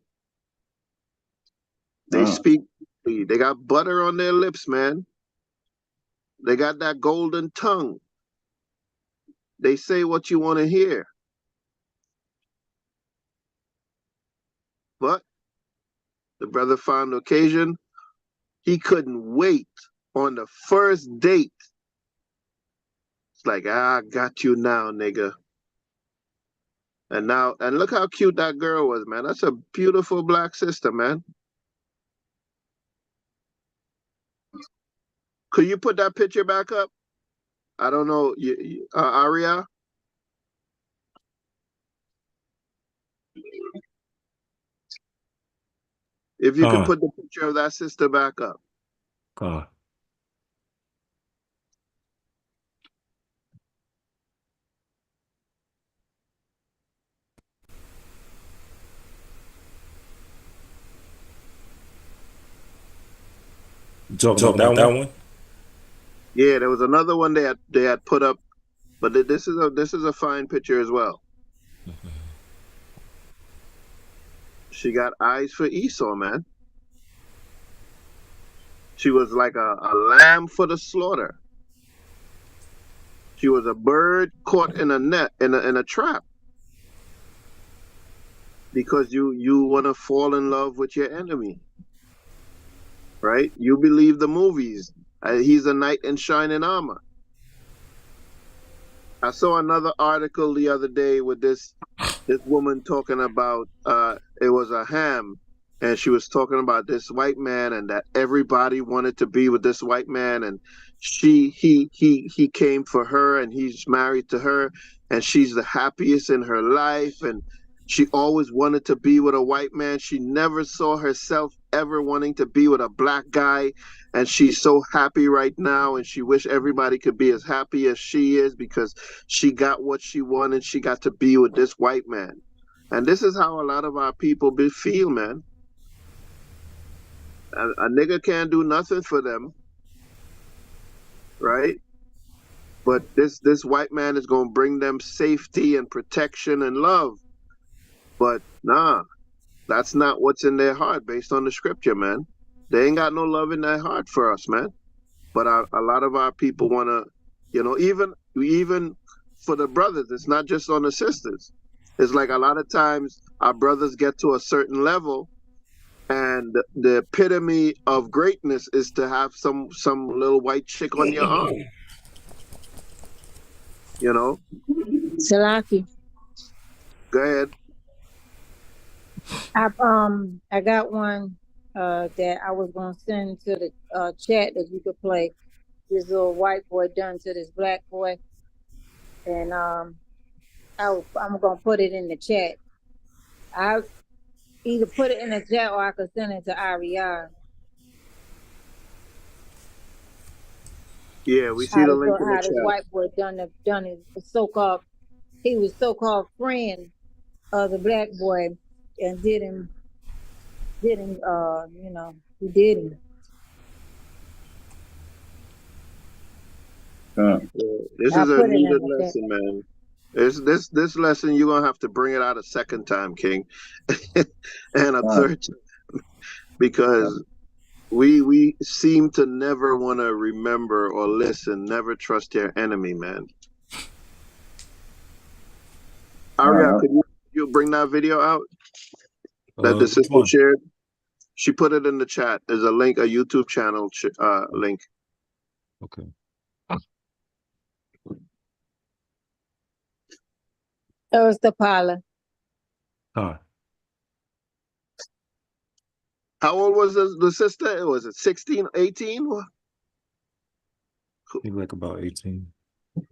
They speak, they got butter on their lips, man. They got that golden tongue. they say what you want to hear. But the brother found occasion. He couldn't wait on the first date. It's like, I got you now, nigga. And now, and look how cute that girl was, man. That's a beautiful black sister, man. Could you put that picture back up? I don't know, Aria. If you could put the picture of that sister back up. You talking about that one? Yeah, there was another one they had put up, but this is a fine picture as well. She got eyes for Esau, man. She was like a lamb for the slaughter. She was a bird caught in a net, in a trap. Because you want to fall in love with your enemy, right? You believe the movies. He's a knight in shining armor. I saw another article the other day with this woman talking about it was a ham, and she was talking about this white man and that everybody wanted to be with this white man, and he came for her and he's married to her and she's the happiest in her life, and she always wanted to be with a white man. She never saw herself ever wanting to be with a black guy, and she's so happy right now, and she wish everybody could be as happy as she is because she got what she wanted. She got to be with this white man. And this is how a lot of our people feel, man. A nigga can't do nothing for them, right? But this white man is gonna bring them safety and protection and love. But nah, that's not what's in their heart based on the scripture, man. They ain't got no love in their heart for us, man. But a lot of our people wanna, even for the brothers, it's not just on the sisters. It's like a lot of times our brothers get to a certain level, and the epitome of greatness is to have some little white chick on your arm. You know? Salaki. Go ahead. I got one that I was gonna send to the chat that you could play. This little white boy done to this black boy, and I'm gonna put it in the chat. I either put it in the chat or I could send it to Ariana. Yeah, we see the link in the How this chat. white boy done his so-called, he was so-called friend of the black boy and did him he did him. This is a needed lesson, man. This lesson you're gonna have to bring it out a second time, King, and a third time, because we seem to never want to remember or listen. Never trust your enemy, man. Aria, could you bring that video out that the sister shared? She put it in the chat. There's a link, a YouTube channel link. Okay. That was the pilot. Huh. How old was the sister? Was it 16, 18? Maybe like about 18.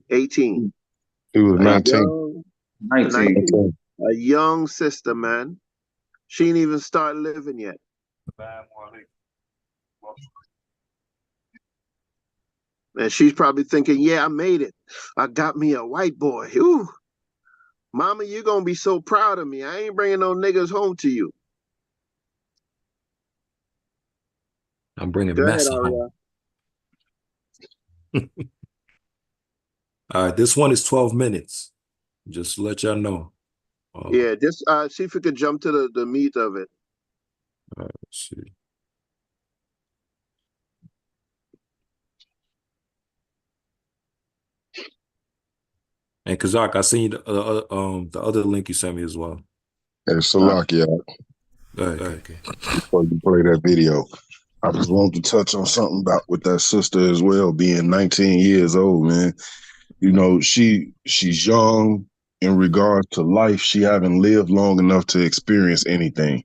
18. He was 19. 19. A young sister, man. She ain't even start living yet. And she's probably thinking, yeah, I made it. I got me a white boy. Ooh. Mama, you're going to be so proud of me. I ain't bringing no niggas home to you. I'm bringing Go mess ahead, home. All right, this one is 12 minutes. Just to let y'all know. Yeah, just see if you could jump to the meat of it. All right, let's see. And Chaazaq, I seen the other link you sent me as well. Hey, Salakia, Go ahead, okay. before you play that video, I just wanted to touch on something about with that sister as well, being 19 years old, man. You know, she's young in regards to life. She haven't lived long enough to experience anything.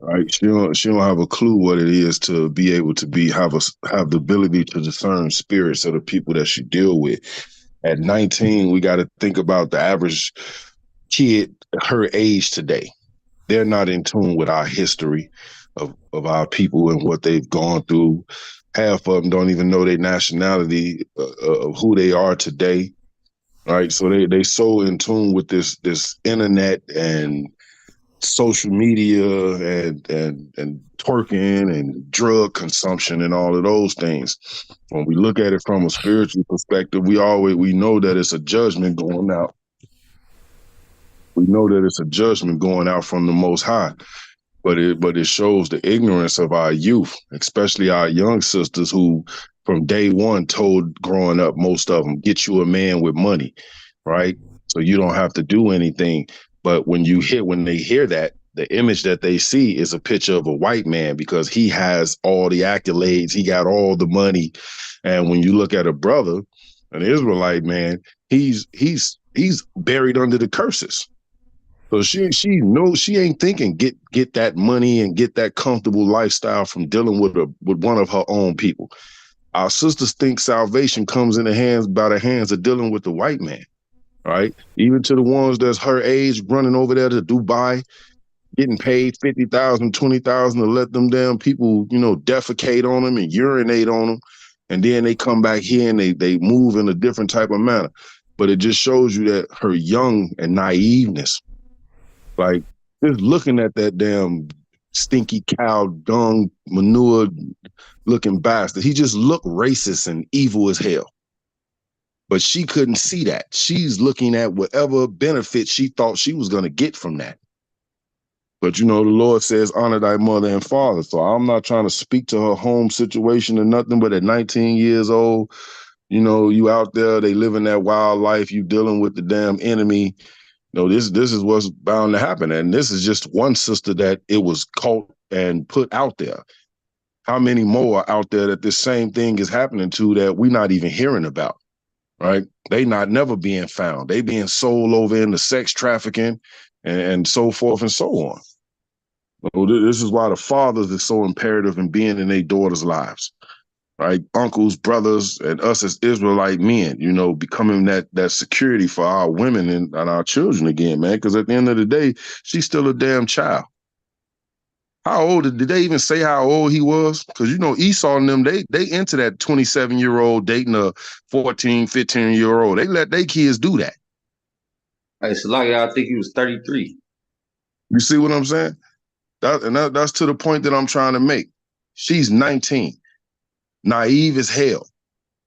Right? She don't have a clue what it is to be able to have the ability to discern spirits of the people that she deal with. At 19, we got to think about the average kid her age today. They're not in tune with our history of our people and what they've gone through. Half of them don't even know their nationality of who they are today. Right? So they so in tune with this internet and social media and twerking and drug consumption and all of those things. When we look at it from a spiritual perspective, we know that it's a judgment going out. We know that it's a judgment going out from the Most High. But it shows the ignorance of our youth, especially our young sisters who from day one told growing up, most of them, get you a man with money, right? So you don't have to do anything. But when they hear that, the image that they see is a picture of a white man because he has all the accolades, he got all the money. And when you look at a brother, an Israelite man, he's buried under the curses. So she knows she ain't thinking get that money and get that comfortable lifestyle from dealing with one of her own people. Our sisters think salvation comes in by the hands of dealing with the white man, right? Even to the ones that's her age running over there to Dubai, getting paid $50,000, $20,000 to let them damn people, defecate on them and urinate on them, and then they come back here and they move in a different type of manner. But it just shows you that her young and naiveness. Like, just looking at that damn stinky cow dung manure looking bastard, he just looked racist and evil as hell. But she couldn't see that. She's looking at whatever benefit she thought she was going to get from that. But the Lord says, honor thy mother and father. So I'm not trying to speak to her home situation or nothing, but at 19 years old, you out there, they living that wild life, you dealing with the damn enemy. This is what's bound to happen. And this is just one sister that it was caught and put out there. How many more are out there that this same thing is happening to that we're not even hearing about, right? They not never being found. They being sold over into sex trafficking and so forth and so on. This is why the fathers is so imperative in being in their daughters' lives. Right, uncles, brothers, and us as Israelite men, becoming that security for our women and our children again, man. Because at the end of the day, she's still a damn child. How old did they even say how old he was? Because Esau and them, they into that 27-year-old dating a 14, 15-year-old. They let their kids do that. Hey, Salakia, I think he was 33. You see what I'm saying? That's to the point that I'm trying to make. She's 19. Naive as hell,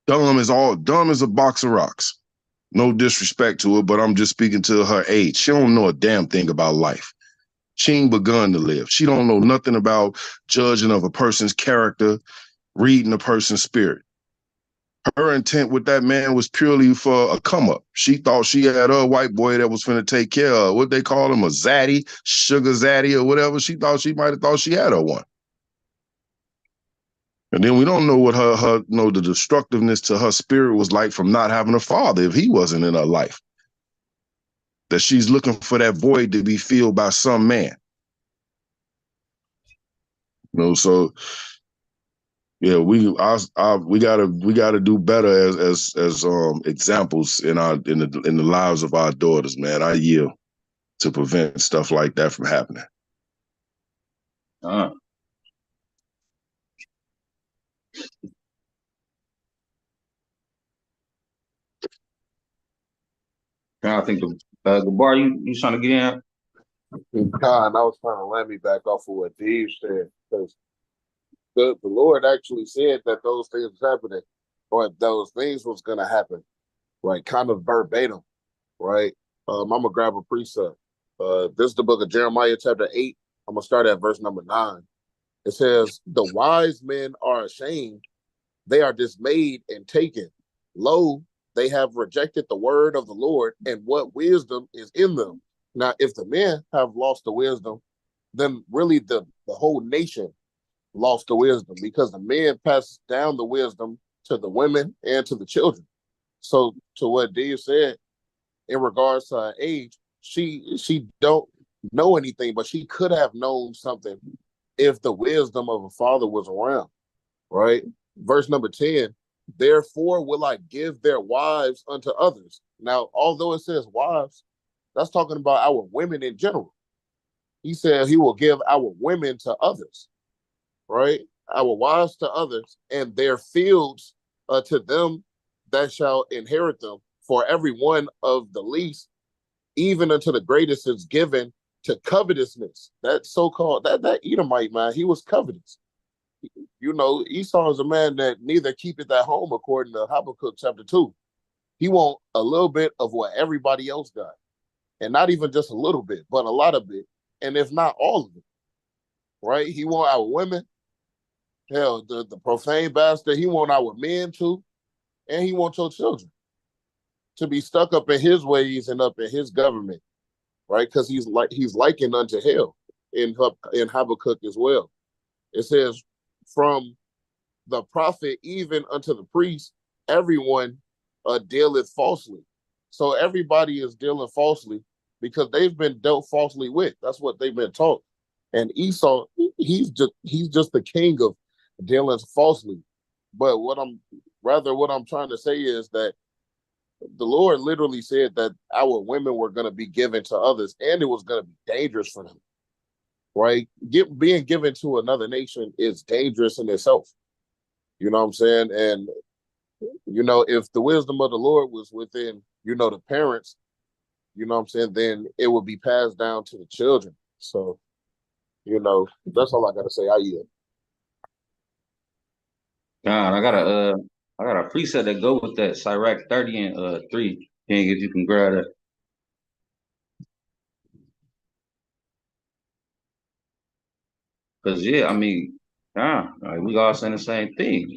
dumb as a box of rocks. No disrespect to her, but I'm just speaking to her age. She don't know a damn thing about life. She ain't begun to live. She don't know nothing about judging of a person's character, reading a person's spirit. Her intent with that man was purely for a come up. She thought she had a white boy that was finna take care of what they call him, a zaddy, sugar zaddy or whatever. She might have thought she had her one. And then we don't know what the destructiveness to her spirit was like from not having a father if he wasn't in her life. That she's looking for that void to be filled by some man. So yeah, we gotta do better as examples in the lives of our daughters, man. I yield to prevent stuff like that from happening. I think the bar you trying to get in? God, I was trying to land me back off of what Dave said, because the Lord actually said that those things was happening, or those things was gonna happen, right? Kind of verbatim, right? I'm gonna grab a precept. This is the book of Jeremiah, chapter 8. I'm gonna start at verse number 9. It says, "The wise men are ashamed; they are dismayed and taken. Lo, they have rejected the word of the Lord and what wisdom is in them. Now, if the men have lost the wisdom, then really the whole nation lost the wisdom, because the men passed down the wisdom to the women and to the children. So to what Dave said in regards to her age, she don't know anything, but she could have known something if the wisdom of a father was around, right? Verse number 10, therefore will I give their wives unto others. Now, although it says wives, that's talking about our women in general. He said he will give our women to others, right? Our wives to others, and their fields to them that shall inherit them. For every one of the least, even unto the greatest, is given to covetousness. That so-called, that Edomite, man, he was covetous. You know, Esau is a man that neither keepeth at home, according to Habakkuk chapter 2. He want a little bit of what everybody else got. And not even just a little bit, but a lot of it. And if not all of it, right? He want our women. Hell, the profane bastard, he want our men too. And he wants your children to be stuck up in his ways and up in his government, right? Because he's likened unto hell in Habakkuk as well. It says, from the prophet even unto the priest, everyone dealeth falsely. So everybody is dealing falsely because they've been dealt falsely with. That's what they've been taught. And Esau, he's just the king of dealing falsely. But what I'm trying to say is that the Lord literally said that our women were going to be given to others, and it was going to be dangerous for them, right? Being given to another nation is dangerous in itself. You know what I'm saying? And, you know, if the wisdom of the Lord was within, you know, the parents, you know what I'm saying, then it would be passed down to the children. So, you know, that's all I got to say. I yield. God, I got a preset that go with that. Chaazaq 30 and 3. King, if you can grab that. Cause yeah, I mean, we all saying the same thing.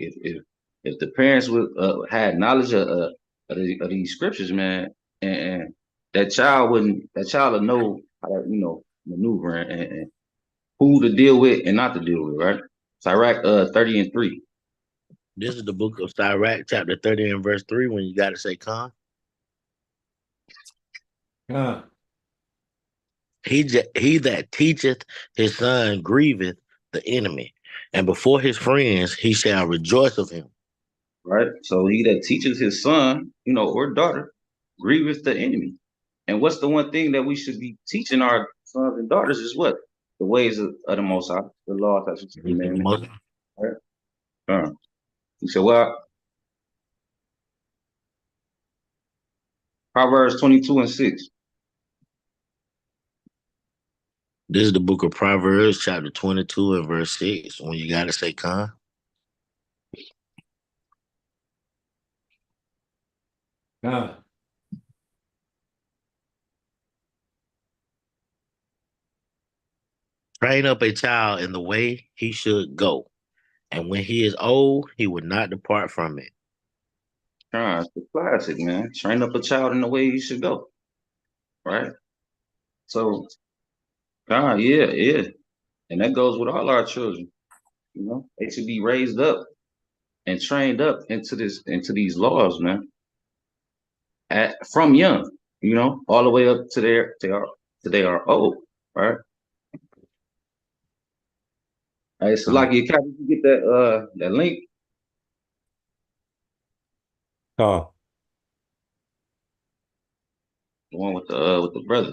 If the parents would had knowledge of these scriptures, man, and that child would know how to, you know, maneuver and who to deal with and not to deal with, right? Chaazaq 30 and 3. This is the book of Chaazaq, chapter 30 and verse 3, when you got to say, Khan. He that teacheth his son grieveth the enemy, and before his friends he shall rejoice of him. Right? So he that teaches his son, you know, or daughter, grieveth the enemy. And what's the one thing that we should be teaching our sons and daughters is what? The ways of the Most High, the law, statutes, and commandments. Right? He said, well, Proverbs 22 and 6. This is the book of Proverbs, chapter 22 and verse 6, when you got to say, Khan. Train up a child in the way he should go, and when he is old, he will not depart from it. It's the classic, man. Train up a child in the way he should go. Right? So, yeah. And that goes with all our children. You know, they should be raised up and trained up into these laws, man. From young, you know, all the way up to they are old, right? All right, so like you get that link. Oh. The one with the brother.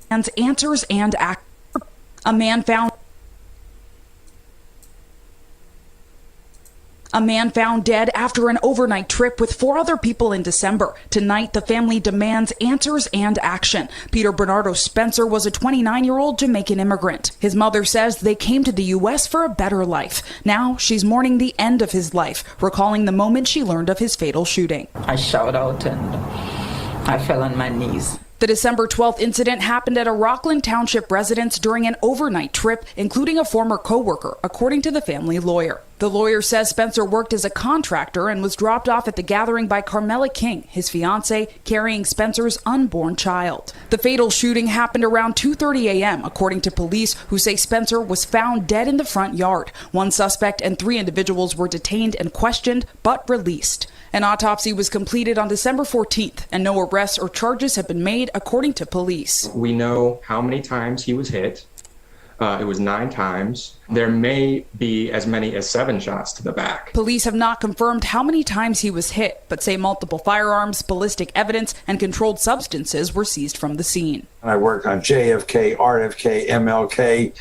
And answers and act. A man found A man found dead after an overnight trip with 4 other people in December. Tonight, the family demands answers and action. Peter Bernardo Spencer was a 29-year-old Jamaican immigrant. His mother says they came to the U.S. for a better life. Now, she's mourning the end of his life, recalling the moment she learned of his fatal shooting. I shouted out and I fell on my knees. The December 12th incident happened at a Rockland Township residence during an overnight trip, including a former co-worker, according to the family lawyer. The lawyer says Spencer worked as a contractor and was dropped off at the gathering by Carmela King, his fiancée, carrying Spencer's unborn child. The fatal shooting happened around 2:30 a.m., according to police, who say Spencer was found dead in the front yard. 1 suspect and 3 individuals were detained and questioned, but released. An autopsy was completed on December 14th, and no arrests or charges have been made, according to police. We know how many times he was hit. It was 9 times. There may be as many as 7 shots to the back. Police have not confirmed how many times he was hit, but say multiple firearms, ballistic evidence, and controlled substances were seized from the scene. I worked on JFK, RFK, MLK,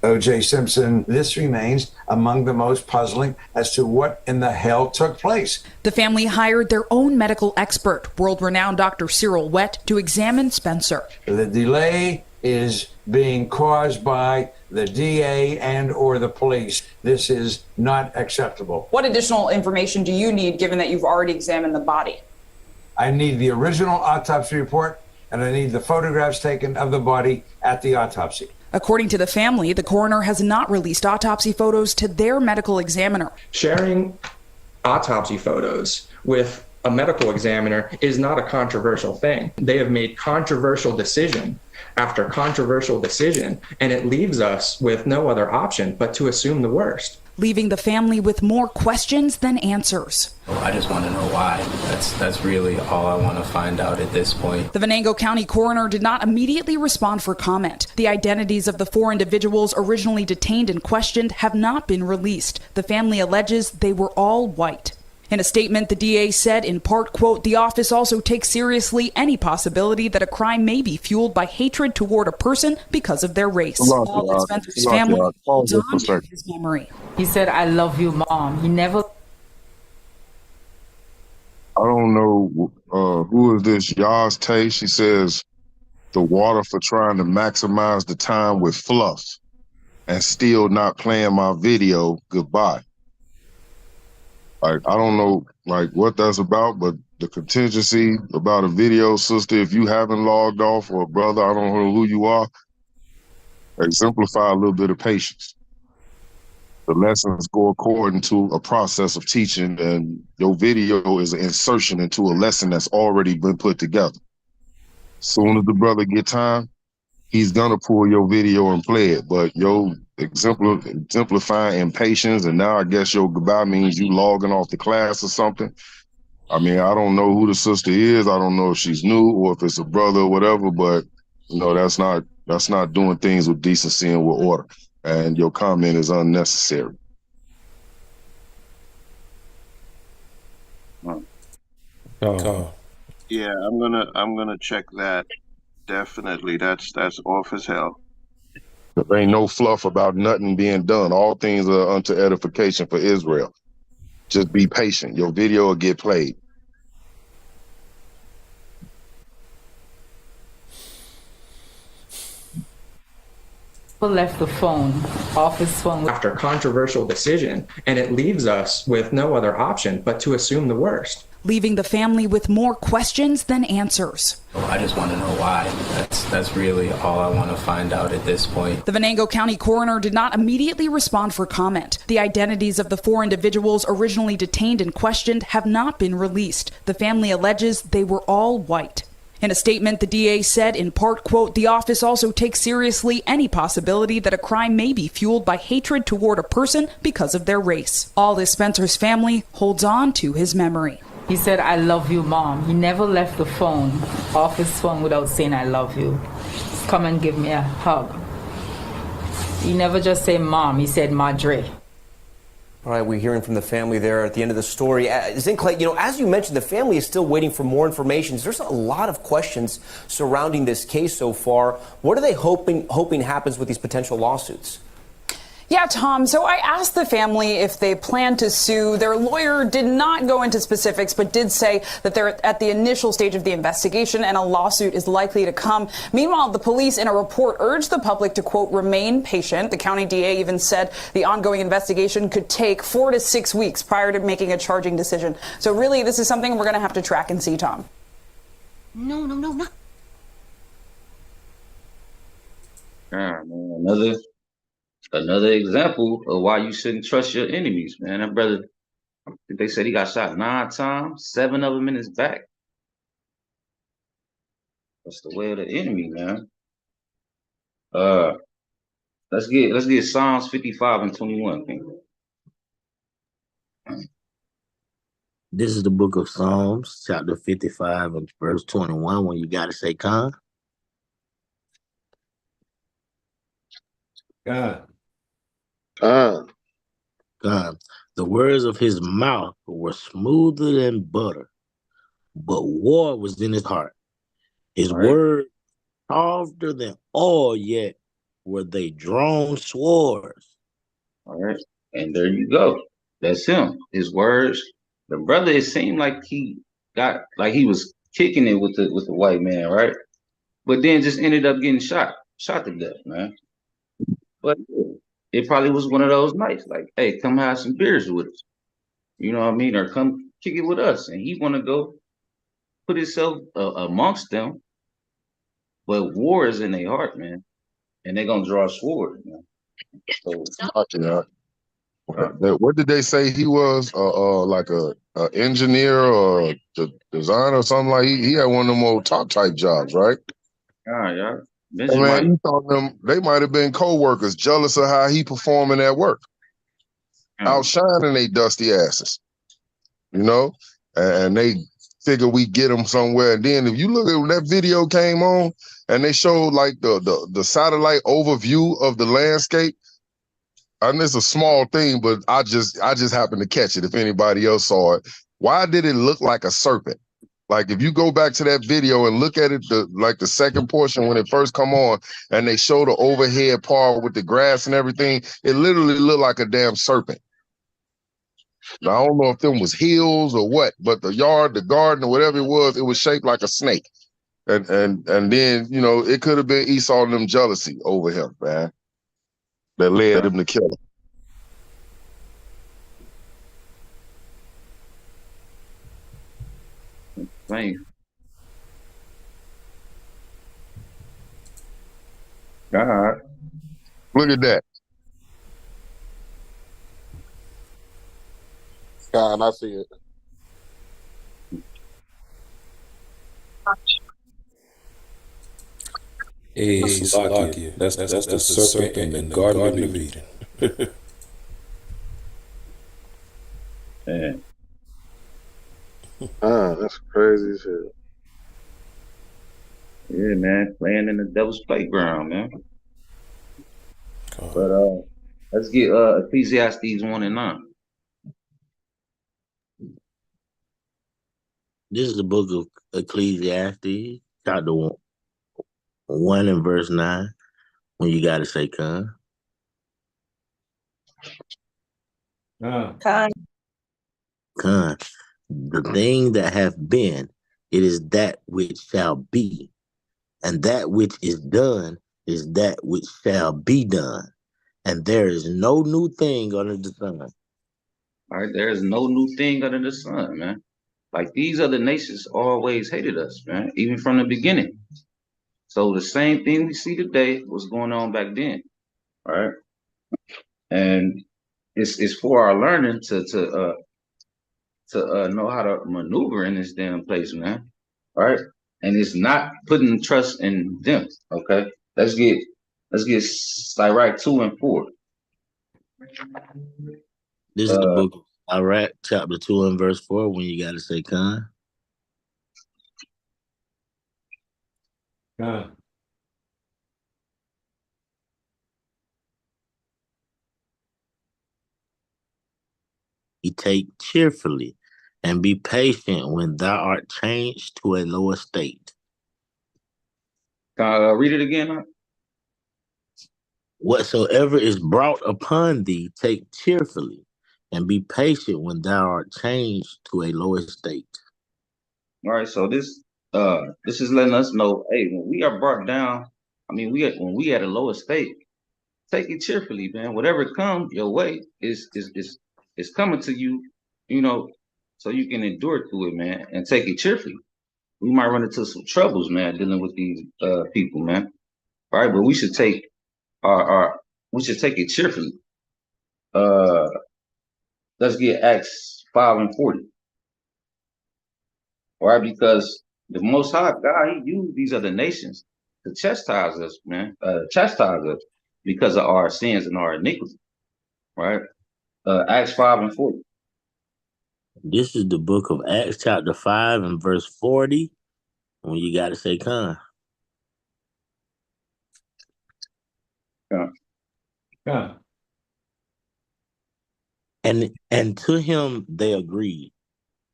O.J. Simpson. This remains among the most puzzling as to what in the hell took place. The family hired their own medical expert, world-renowned Dr. Cyril Wett, to examine Spencer. The delay is being caused by the DA and or the police. This is not acceptable. What additional information do you need, given that you've already examined the body? I need the original autopsy report, and I need the photographs taken of the body at the autopsy. According to the family, the coroner has not released autopsy photos to their medical examiner. Sharing autopsy photos with a medical examiner is not a controversial thing. They have made controversial decision after controversial decision, and it leaves us with no other option but to assume the worst, leaving the family with more questions than answers. I just want to know why. That's really all I want to find out at this point. The Venango County coroner did not immediately respond for comment. The identities of the 4 individuals originally detained and questioned have not been released. The family alleges they were all white. In a statement, the DA said, in part, quote, "The office also takes seriously any possibility that a crime may be fueled by hatred toward a person because of their race." All that Spencer's family holds on to his memory. He said, "I love you, Mom." He never... I don't know who is this Yaz Tay. She says the water for trying to maximize the time with fluff and still not playing my video. Goodbye. Like, I don't know like what that's about, but the contingency about a video, sister, if you haven't logged off, or brother, I don't know who you are, exemplify a little bit of patience. The lessons go according to a process of teaching, and your video is an insertion into a lesson that's already been put together. Soon as the brother get time, he's gonna pull your video and play it, but your exemplifying impatience, and now I guess your goodbye means you logging off the class or something. I mean, I don't know who the sister is. I don't know if she's new or if it's a brother or whatever, but you know, that's not doing things with decency and with order. And your comment is unnecessary. Yeah, I'm gonna check that. Definitely, that's off as hell. There ain't no fluff about nothing being done. All things are unto edification for Israel. Just be patient. Your video will get played. left the phone off his phone. After controversial decision, and it leaves us with no other option but to assume the worst, leaving the family with more questions than answers. I just want to know why. That's really all I want to find out at this point. The Venango County coroner did not immediately respond for comment. The identities of the 4 individuals originally detained and questioned have not been released. The family alleges they were all white. In a statement, the DA said, in part, quote, "The office also takes seriously any possibility that a crime may be fueled by hatred toward a person because of their race." Aldous Spencer's family holds on to his memory. He said, "I love you, Mom." He never left the phone off his phone without saying, "I love you. Come and give me a hug." He never just said, "Mom." He said, "Madre." All right, we're hearing from the family there at the end of the story. Zinclay, as you mentioned, the family is still waiting for more information. There's a lot of questions surrounding this case so far. What are they hoping happens with these potential lawsuits? Yeah, Tom. So I asked the family if they plan to sue. Their lawyer did not go into specifics, but did say that they're at the initial stage of the investigation and a lawsuit is likely to come. Meanwhile, the police in a report urged the public to, quote, remain patient. The county DA even said the ongoing investigation could take 4 to 6 weeks prior to making a charging decision. So really, this is something we're going to have to track and see, Tom. No. Man, another example of why you shouldn't trust your enemies, man. That brother, they said he got shot 9 times, 7 of them in his back. That's the way of the enemy, man. Let's get Psalms 55 and 21, King. This is the book of Psalms, chapter 55 and verse 21, when you got to say, Con. God. God. The words of his mouth were smoother than butter, but war was in his heart. His words softer than oil, yet were they drawn swords. All right. And there you go. That's him. His words. The brother, it seemed like he was kicking it with the white man, right? But then just ended up getting shot to death, man. But it probably was one of those nights, like, hey, come have some beers with us. You know what I mean? Or come kick it with us. And he want to go put himself amongst them. But war is in their heart, man. And they're going to draw a sword, man. So, What did they say he was? Like a engineer or designer or something like. He had one of them old top type jobs, right? Yeah. Hey, man, you thought they might have been co-workers, jealous of how he performing at work, outshining they dusty asses, you know, and they figure we get them somewhere. And then if you look at when that video came on and they showed like the satellite overview of the landscape. And it's a small thing, but I just happened to catch it. If anybody else saw it, why did it look like a serpent? Like if you go back to that video and look at it, the second portion when it first come on, and they show the overhead part with the grass and everything, it literally looked like a damn serpent. Now I don't know if them was heels or what, but the garden, or whatever it was shaped like a snake. And then it could have been Esau and them jealousy over him, man, that led him to kill him. Man. God. Look at that. God, I see it. Hey, Salakia. That's the serpent in the Garden of Eden. Man. That's crazy shit. Yeah, man, playing in the devil's playground, man. But let's get Ecclesiastes 1 and 9. This is the book of Ecclesiastes, chapter 1 and verse 9, when you got to say, Con. Con. The thing that hath been, it is that which shall be, and that which is done is that which shall be done, and there is no new thing under the sun. All right, there is no new thing under the sun, man. Like these other nations always hated us, man, even from the beginning. So the same thing we see today was going on back then, all right? And it's for our learning to know how to maneuver in this damn place, man. All right, and it's not putting trust in them. Okay, let's get Sirach 2 and 4. This is the book of Sirach, chapter 2 and verse 4, when you got to say, Con. He take cheerfully and be patient when thou art changed to a lower state. Can I read it again? Huh? Whatsoever is brought upon thee, take cheerfully, and be patient when thou art changed to a lower state. All right, so this is letting us know, hey, when we are brought down, I mean, when we at a lower state, take it cheerfully, man. Whatever comes your way is coming to you, you know, so you can endure through it, man, and take it cheerfully. We might run into some troubles, man, dealing with these people, man. All right, but we should take our we should take it cheerfully. Uh, let's get Acts 5:40. All right, because the Most High God, He used these other nations to chastise us, man, chastise us because of our sins and our iniquity. Right, Acts 5:40. This is the book of Acts, chapter 5, and verse 40. When you got to say, "Con." Yeah. And to him they agreed.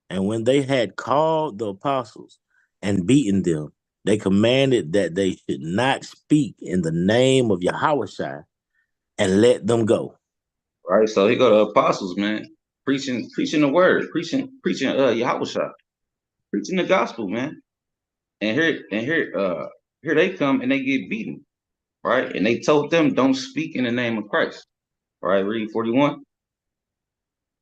And when they had called the apostles and beaten them, they commanded that they should not speak in the name of Yahushua, and let them go. Right. So here go the apostles, man, preaching the word, preaching Yahushua, preaching the gospel, man. And here they come and they get beaten, right? And they told them, don't speak in the name of Christ. All right, read 41.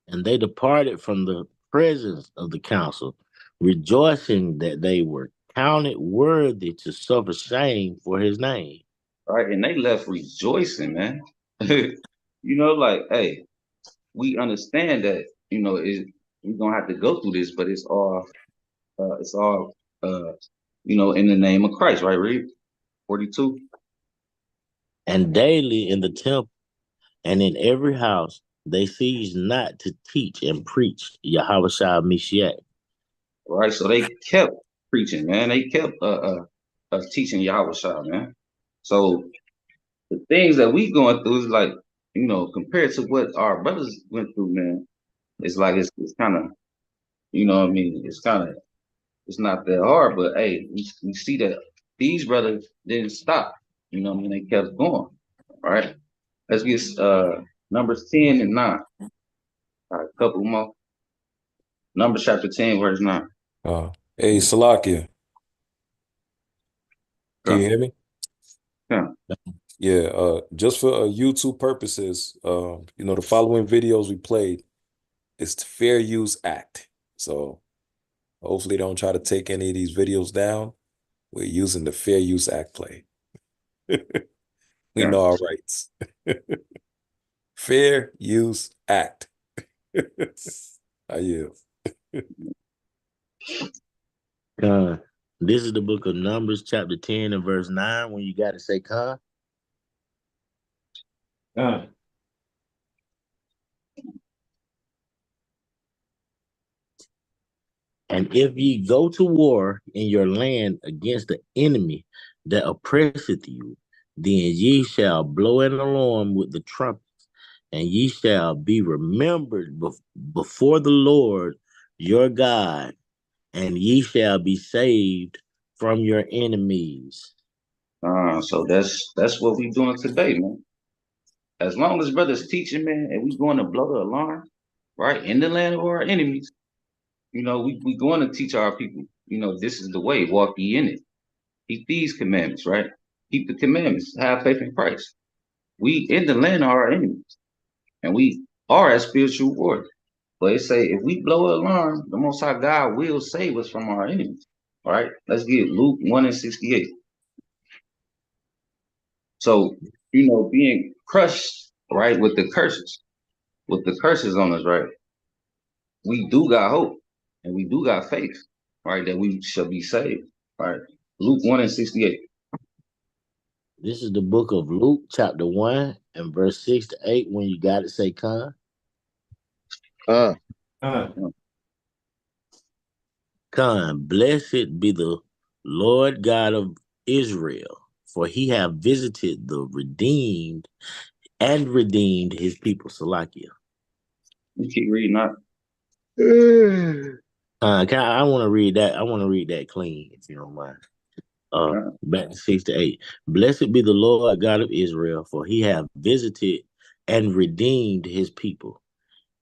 And they departed from the presence of the council, rejoicing that they were counted worthy to suffer shame for his name. Right, and they left rejoicing, man. Like, hey, we understand that, we're gonna have to go through this, but it's all in the name of Christ, right? Read 42. And daily in the temple and in every house they ceased not to teach and preach Yahushua Mashiach. Right, so they kept preaching, man. They kept teaching Yahushua, man. So the things that we going through is like, compared to what our brothers went through, man, it's like it's kind of, what I mean, it's not that hard, but hey, we see that these brothers didn't stop, what I mean, they kept going. All right, let's get Numbers 10 and 9. All right, a couple more. Numbers chapter 10, verse 9. Hey, Salakia. Can you hear me? Yeah. Yeah, just for YouTube purposes, the following videos we played, it's the Fair Use Act. So hopefully don't try to take any of these videos down. We're using the Fair Use Act play. We know our rights. Fair Use Act. I yield. This is the book of Numbers, chapter 10 and verse 9. When you got to say, "Con." And if ye go to war in your land against the enemy that oppresseth you, then ye shall blow an alarm with the trumpets, and ye shall be remembered before the Lord your God, and ye shall be saved from your enemies. So that's what we doing today, man. As long as brothers teaching, man, and we going to blow the alarm, right, in the land of our enemies, we going to teach our people, this is the way, walk ye in it. Keep these commandments, right? Keep the commandments, have faith in Christ. We in the land of our enemies, and we are as spiritual warriors. But it say, if we blow an alarm, the Most High God will save us from our enemies. All right, let's get Luke 1 and 68. So, being crushed, right, with the curses on us, right? We do got hope and we do got faith, right, that we shall be saved. Right. Luke 1 and 68. This is the book of Luke, chapter 1 and verse 6 to 8. When you got to say, "Con." Con, blessed be the Lord God of Israel, for he have visited the redeemed his people. Salakia. You keep reading that. I want to read that. I want to read that clean, if you don't mind. Back to 6 to 8. Blessed be the Lord God of Israel, for he hath visited and redeemed his people,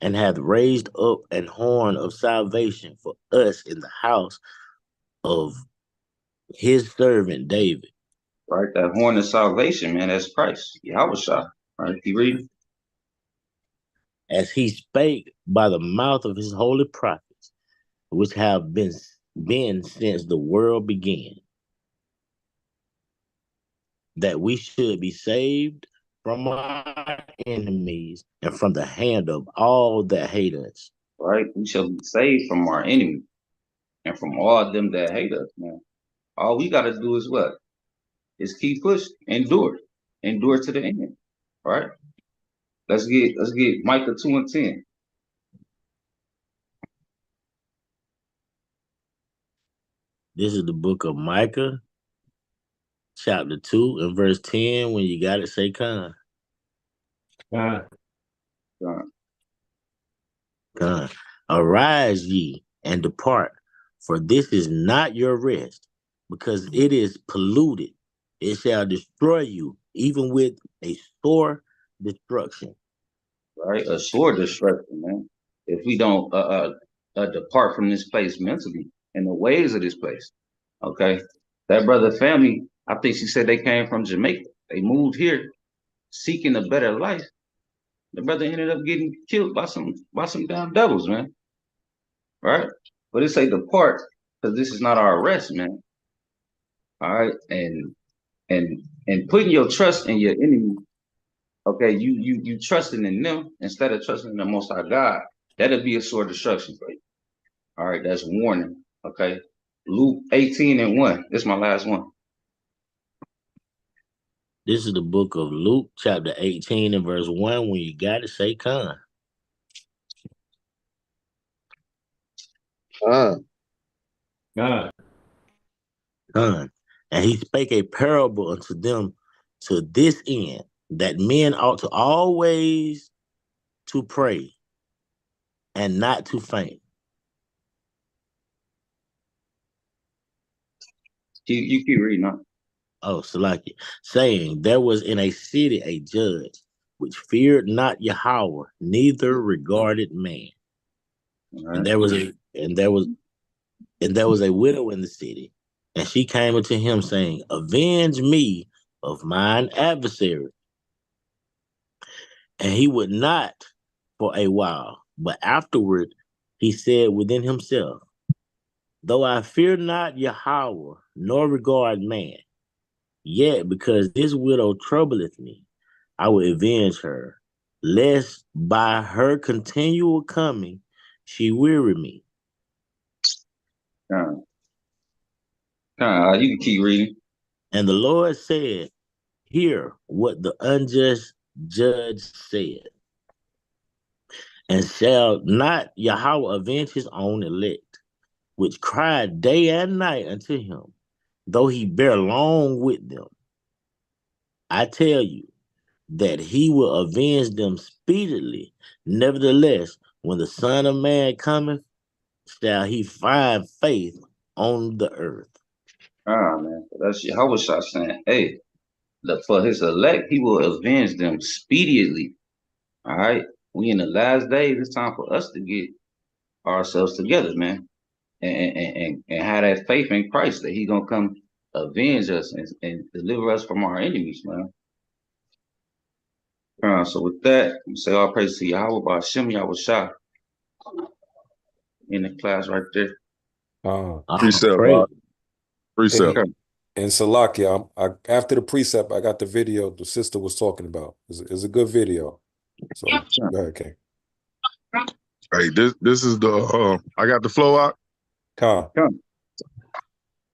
and hath raised up an horn of salvation for us in the house of his servant David. Right, that horn of salvation, man, that's Christ. Yahweh. Right, keep reading. As he spake by the mouth of his holy prophets, which have been since the world began, that we should be saved from our enemies and from the hand of all that hate us. Right, we shall be saved from our enemy and from all them that hate us, man. All we got to do is what? Is keep pushing, endure to the end. Right. Let's get Micah 2:10. This is the book of Micah, chapter 2 and verse 10. When you got it, say Con. Con. Arise ye and depart, for this is not your rest, because it is polluted. It shall destroy you, even with a sore destruction. Right, a sore destruction, man. If we don't depart from this place mentally and the ways of this place. Okay, that brother family, I think she said they came from Jamaica. They moved here seeking a better life. The brother ended up getting killed by some damn devils, man. Right? But it say depart, because this is not our rest, man. All right, and putting your trust in your enemy. Okay, you trusting in them instead of trusting in the Most High God. That'll be a sore destruction for you. All right, that's warning. Okay, Luke 18:1. This is my last one. This is the book of Luke, chapter 18 and verse 1. When you got it, say Con. God. And he spake a parable unto them to this end, that men ought to always to pray and not to faint. You keep reading on. Oh, Salaki, saying, there was in a city a judge which feared not Yahweh, neither regarded man. Right. And there was a widow in the city, and she came unto him, saying, avenge me of mine adversary. And he would not for a while, but afterward he said within himself, though I fear not Yahweh, nor regard man, yet because this widow troubleth me, I will avenge her, lest by her continual coming she weary me. You can keep reading. And the Lord said, hear what the unjust judge said. And shall not Yahweh avenge his own elect, which cry day and night unto him, though he bear long with them? I tell you that he will avenge them speedily. Nevertheless, when the Son of Man cometh, shall he find faith on the earth? Man, that's Yahweh saying, hey, for his elect, he will avenge them speedily. All right, we in the last days. It's time for us to get ourselves together, man, and have that faith in Christ that he gonna come avenge us and deliver us from our enemies, man. So with that, we say all praise to Yahweh by Hashem Yahweh Shah in the class right there. Precept, precept. And Salakia, after the precept, I got the video the sister was talking about. It's a good video. So go ahead, King. Hey, this is the I got the flow out. Come. All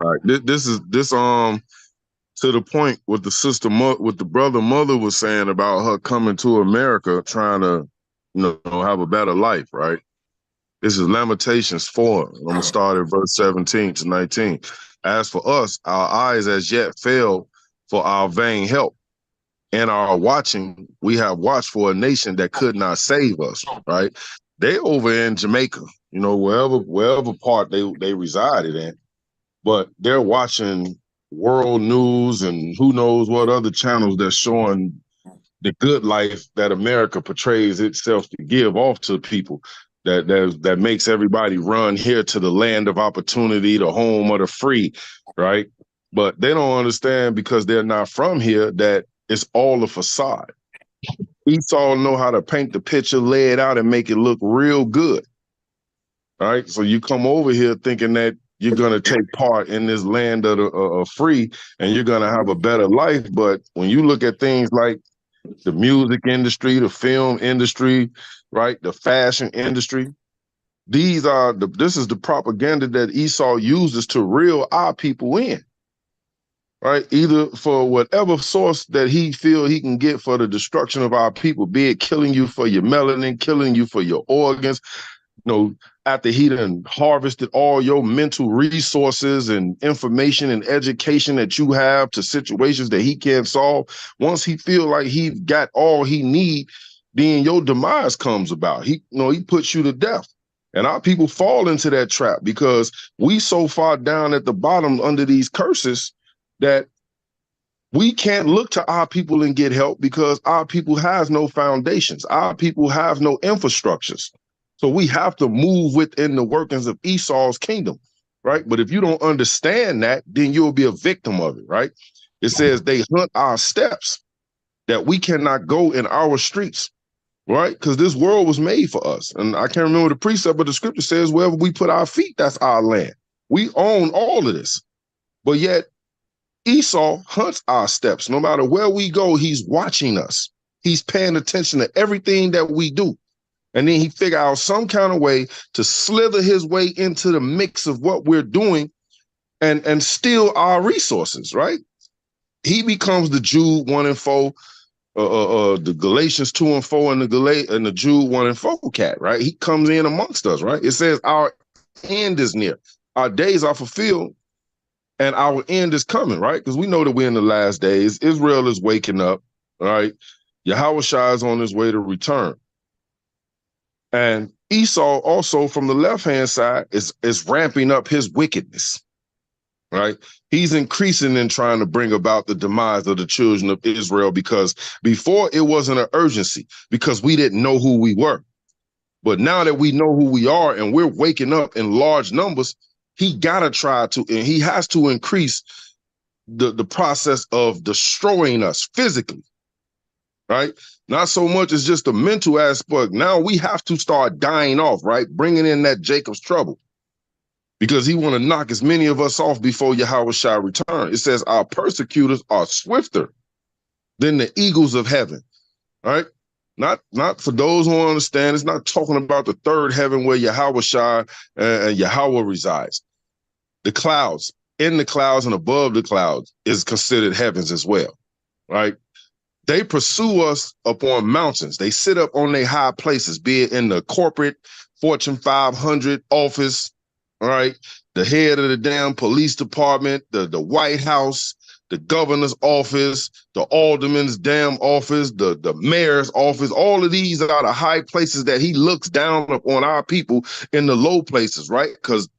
right, this to the point what the sister, what the brother mother was saying about her coming to America trying to, have a better life, right? This is Lamentations 4. I'm gonna start at verse 17 to 19. As for us, our eyes as yet fail for our vain help, and our watching, we have watched for a nation that could not save us, right? They over in Jamaica, wherever part they resided in, but they're watching world news and who knows what other channels that's showing the good life that America portrays itself to give off to people. That makes everybody run here to the land of opportunity, the home of the free, right? But they don't understand, because they're not from here, that it's all a facade. Esau know how to paint the picture, lay it out, and make it look real good. All right, so you come over here thinking that you're gonna take part in this land of the free, and you're gonna have a better life. But when you look at things like the music industry, the film industry, right, the fashion industry, this is the propaganda that Esau uses to reel our people in, right? Either for whatever source that he feel he can get for the destruction of our people, be it killing you for your melanin, killing you for your organs, after he done harvested all your mental resources and information and education that you have to situations that he can't solve. Once he feel like he got all he need, then your demise comes about. He puts you to death. And our people fall into that trap because we so far down at the bottom under these curses that we can't look to our people and get help, because our people has no foundations. Our people have no infrastructures. So we have to move within the workings of Esau's kingdom, right? But if you don't understand that, then you'll be a victim of it, right? It says they hunt our steps, that we cannot go in our streets, right? Because this world was made for us. And I can't remember the precept, but the scripture says wherever we put our feet, that's our land. We own all of this. But yet Esau hunts our steps. No matter where we go, he's watching us. He's paying attention to everything that we do. And then he figure out some kind of way to slither his way into the mix of what we're doing and steal our resources, right? He becomes the Jude 1 and 4, the Galatians 2 and 4, and the Jude 1 and 4 cat, right? He comes in amongst us, right? It says our end is near. Our days are fulfilled and our end is coming, right? Because we know that we're in the last days. Israel is waking up, right? Yahushua is on his way to return. And Esau also from the left-hand side is ramping up his wickedness, right? He's increasing in trying to bring about the demise of the children of Israel, because before it wasn't an urgency because we didn't know who we were. But now that we know who we are and we're waking up in large numbers, he gotta try to, and he has to increase the process of destroying us physically, right? Not so much as just the mental aspect. Now we have to start dying off, right? Bringing in that Jacob's trouble, because he want to knock as many of us off before Yahushua return. It says our persecutors are swifter than the eagles of heaven, right? Not for those who don't understand, it's not talking about the third heaven where Yahushua and Yahweh resides. The clouds, in the clouds and above the clouds is considered heavens as well, right? They pursue us upon mountains. They sit up on their high places, be it in the corporate Fortune 500 office, all right? The head of the damn police department, the White House, the governor's office, the alderman's damn office, the mayor's office. All of these are the high places that he looks down upon our people in the low places, right? Because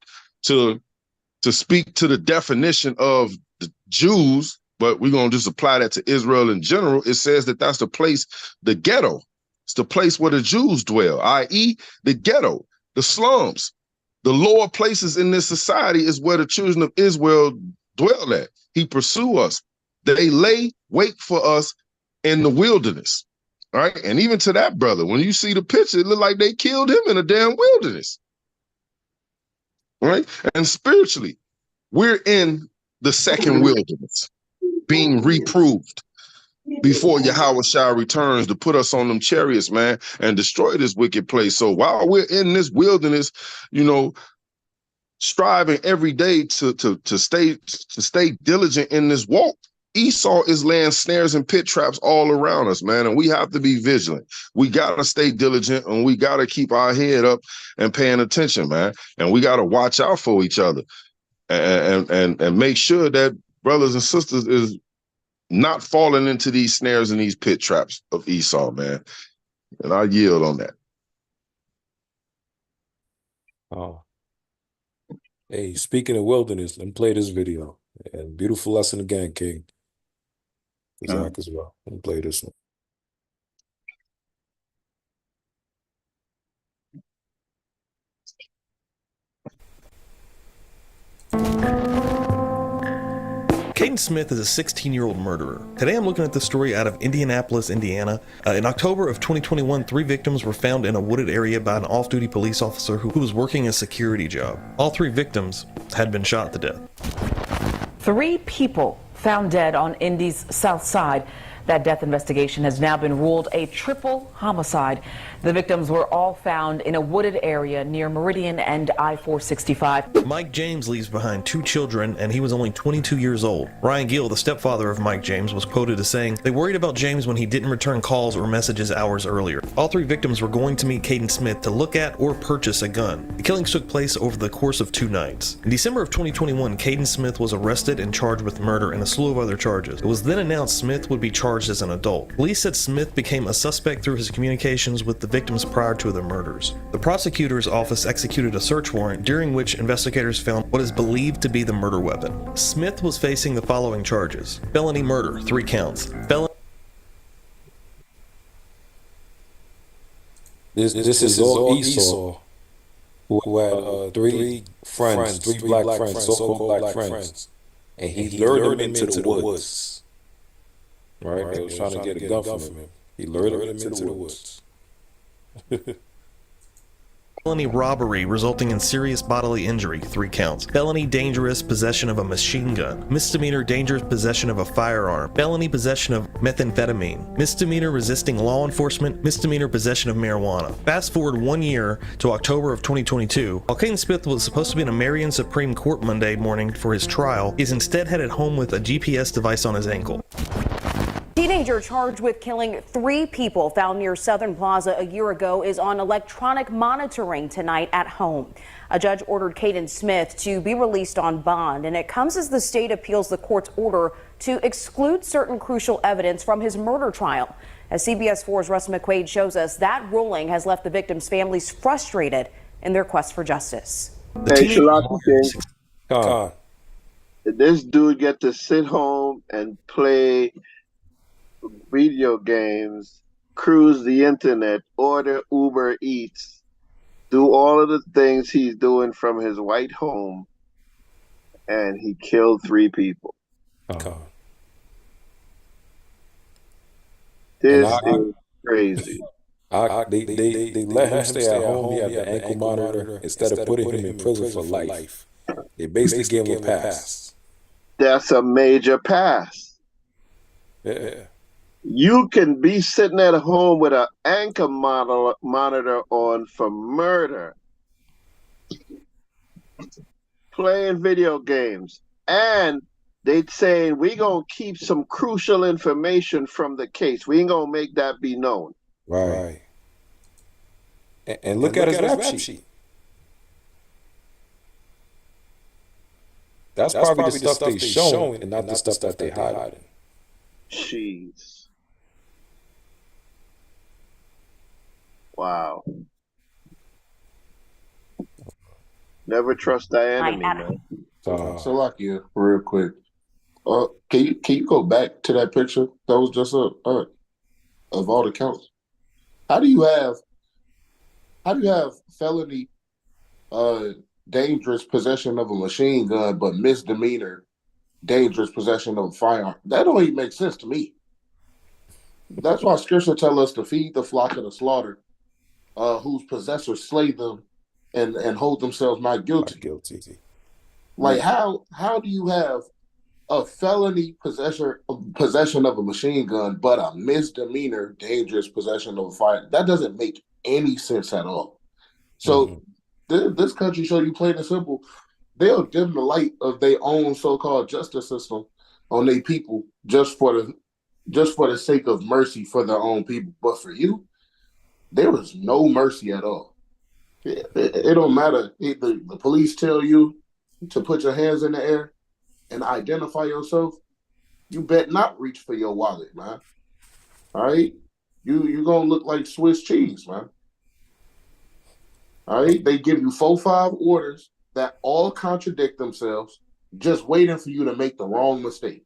to speak to the definition of the Jews, but we're going to just apply that to Israel in general, it says that that's the place, the ghetto. It's the place where the Jews dwell, i.e. the ghetto, the slums. The lower places in this society is where the children of Israel dwell at. He pursue us. They lay wait for us in the wilderness, right? And even to that brother, when you see the picture, it look like they killed him in a damn wilderness, right? And spiritually, we're in the second wilderness, being reproved before Yahushua returns to put us on them chariots, man, and destroy this wicked place. So while we're in this wilderness, striving every day to stay diligent in this walk, Esau is laying snares and pit traps all around us, man, and we have to be vigilant. We got to stay diligent, and we got to keep our head up and paying attention, man, and we got to watch out for each other and make sure that brothers and sisters is not falling into these snares and these pit traps of Esau, man. And I yield on that. Oh, Hey, speaking of wilderness, let me play this video. And beautiful lesson again, King. Chaazaq as well. Let me play this one. Caden Smith is a 16-year-old murderer. Today I'm looking at the story out of Indianapolis, Indiana. In October of 2021, 3 victims were found in a wooded area by an off-duty police officer who was working a security job. All 3 victims had been shot to death. 3 people found dead on Indy's south side. That death investigation has now been ruled a triple homicide. The victims were all found in a wooded area near Meridian and I-465. Mike James leaves behind 2 children, and he was only 22 years old. Ryan Gill, the stepfather of Mike James, was quoted as saying, "They worried about James when he didn't return calls or messages hours earlier." All 3 victims were going to meet Caden Smith to look at or purchase a gun. The killings took place over the course of 2 nights. In December of 2021, Caden Smith was arrested and charged with murder and a slew of other charges. It was then announced Smith would be charged as an adult. Police said Smith became a suspect through his communications with the victims prior to the murders. The prosecutor's office executed a search warrant during which investigators found what is believed to be the murder weapon. Smith was facing the following charges: felony murder, 3 counts. This is all Esau, who had 3 friends, 3 black friends, so-called black friends, and he lured them into the woods. Right? They was trying to get a gun from him. He lured them into the woods. Felony robbery resulting in serious bodily injury, 3 counts. Felony dangerous possession of a machine gun. Misdemeanor dangerous possession of a firearm. Felony possession of methamphetamine. Misdemeanor resisting law enforcement. Misdemeanor possession of marijuana. Fast forward 1 year to October of 2022. While Caden Smith was supposed to be in a Marion Supreme Court Monday morning for his trial, he's instead headed home with a GPS device on his ankle. Teenager charged with killing 3 people found near Southern Plaza a year ago is on electronic monitoring tonight at home. A judge ordered Caden Smith to be released on bond, and it comes as the state appeals the court's order to exclude certain crucial evidence from his murder trial. As CBS 4's Russ McQuaid shows us, that ruling has left the victims' families frustrated in their quest for justice. Hey, Shalaki, this dude get to sit home and play video games, cruise the internet, order Uber Eats, do all of the things he's doing from his white home, and he killed 3 people. This is crazy. They let him stay at home. He had the ankle monitor instead of putting him in prison for life. They basically gave him a pass. That's a major pass. Yeah. You can be sitting at home with an ankle monitor on for murder, playing video games, and they saying we gonna keep some crucial information from the case. We ain't gonna make that be known. Right. And look at his rap sheet. That's probably the stuff they showing and not the stuff that they hiding. Jeez. Wow. Never trust thy enemy, man. So lucky, real quick. Can you go back to that picture that was just up of all the counts? How do you have felony dangerous possession of a machine gun but misdemeanor dangerous possession of a firearm? That don't even make sense to me. That's why scripture tell us to feed the flock of the slaughter, whose possessors slay them and hold themselves not guilty. Like how do you have a felony possession of a machine gun but a misdemeanor dangerous possession of a fire? That doesn't make any sense at all. So this country show you plain and simple, they'll dim the light of their own so-called justice system on their people just for the sake of mercy for their own people. But for you, there is no mercy at all. It don't matter. The police tell you to put your hands in the air and identify yourself. You bet not reach for your wallet, man. All right? You gonna look like Swiss cheese, man. All right? They give you 4-5 orders that all contradict themselves, just waiting for you to make the wrong mistake.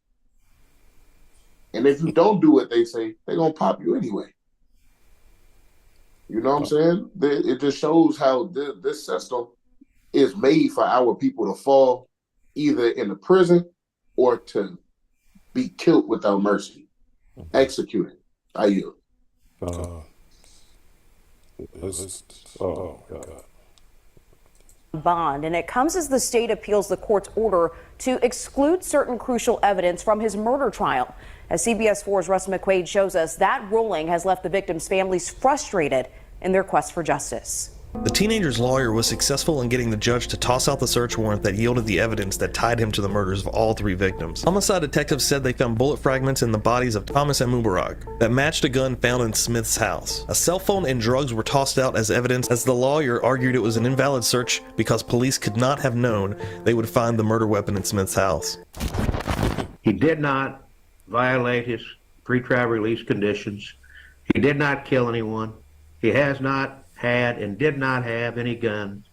And if you don't do what they say, they're going to pop you anyway. You know what I'm saying? It just shows how this system is made for our people to fall either in the prison or to be killed without mercy, executed. I yield. Oh, God. Bond, and it comes as the state appeals the court's order to exclude certain crucial evidence from his murder trial. As CBS 4's Russ McQuaid shows us, that ruling has left the victims' families frustrated in their quest for justice. The teenager's lawyer was successful in getting the judge to toss out the search warrant that yielded the evidence that tied him to the murders of all 3 victims. Homicide detectives said they found bullet fragments in the bodies of Thomas and Mubarak that matched a gun found in Smith's house. A cell phone and drugs were tossed out as evidence, as the lawyer argued it was an invalid search because police could not have known they would find the murder weapon in Smith's house. He did not violate his pretrial release conditions. He did not kill anyone. He has not had and did not have any guns,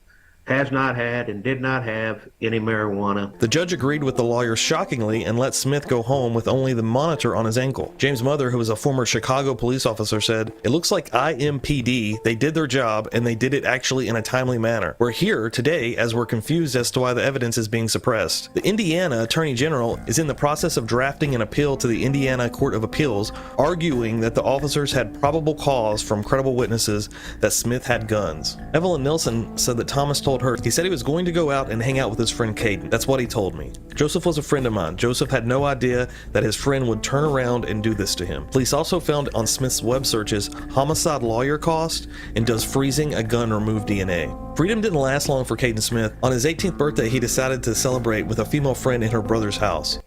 has not had and did not have any marijuana. The judge agreed with the lawyer shockingly and let Smith go home with only the monitor on his ankle. James' mother, who was a former Chicago police officer, said, "It looks like IMPD, they did their job and they did it actually in a timely manner. We're here today as we're confused as to why the evidence is being suppressed." The Indiana Attorney General is in the process of drafting an appeal to the Indiana Court of Appeals, arguing that the officers had probable cause from credible witnesses that Smith had guns. Evelyn Nilsson said that Thomas told her he said he was going to go out and hang out with his friend Caden. "That's what he told me. Joseph was a friend of mine. Joseph had no idea that his friend would turn around and do this to him." Police also found on Smith's web searches homicide lawyer cost and does freezing a gun remove DNA. Freedom didn't last long for Caden Smith. On his 18th birthday, he decided to celebrate with a female friend in her brother's house.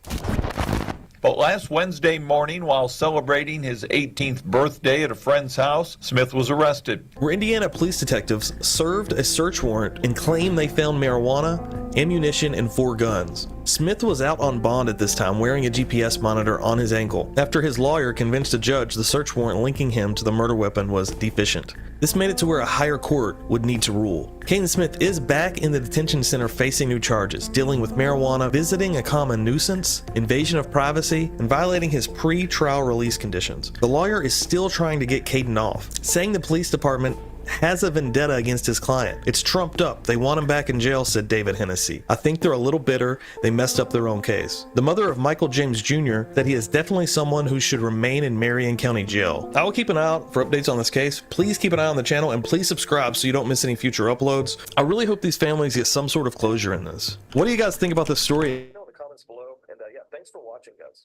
But last Wednesday morning, while celebrating his 18th birthday at a friend's house, Smith was arrested. Where Indiana police detectives served a search warrant and claimed they found marijuana, ammunition, and 4 guns. Smith was out on bond at this time, wearing a GPS monitor on his ankle, after his lawyer convinced a judge the search warrant linking him to the murder weapon was deficient. This made it to where a higher court would need to rule. Caden Smith is back in the detention center facing new charges, dealing with marijuana, visiting a common nuisance, invasion of privacy, and violating his pre-trial release conditions. The lawyer is still trying to get Caden off, saying the police department has a vendetta against his client. "It's trumped up. They want him back in jail," said David Hennessy. "I think they're a little bitter. They messed up their own case." The mother of Michael James Jr. said he is definitely someone who should remain in Marion County Jail. I will keep an eye out for updates on this case. Please keep an eye on the channel and please subscribe so you don't miss any future uploads. I really hope these families get some sort of closure in this. What do you guys think about this story? Let me know in the comments below. And yeah, thanks for watching, guys.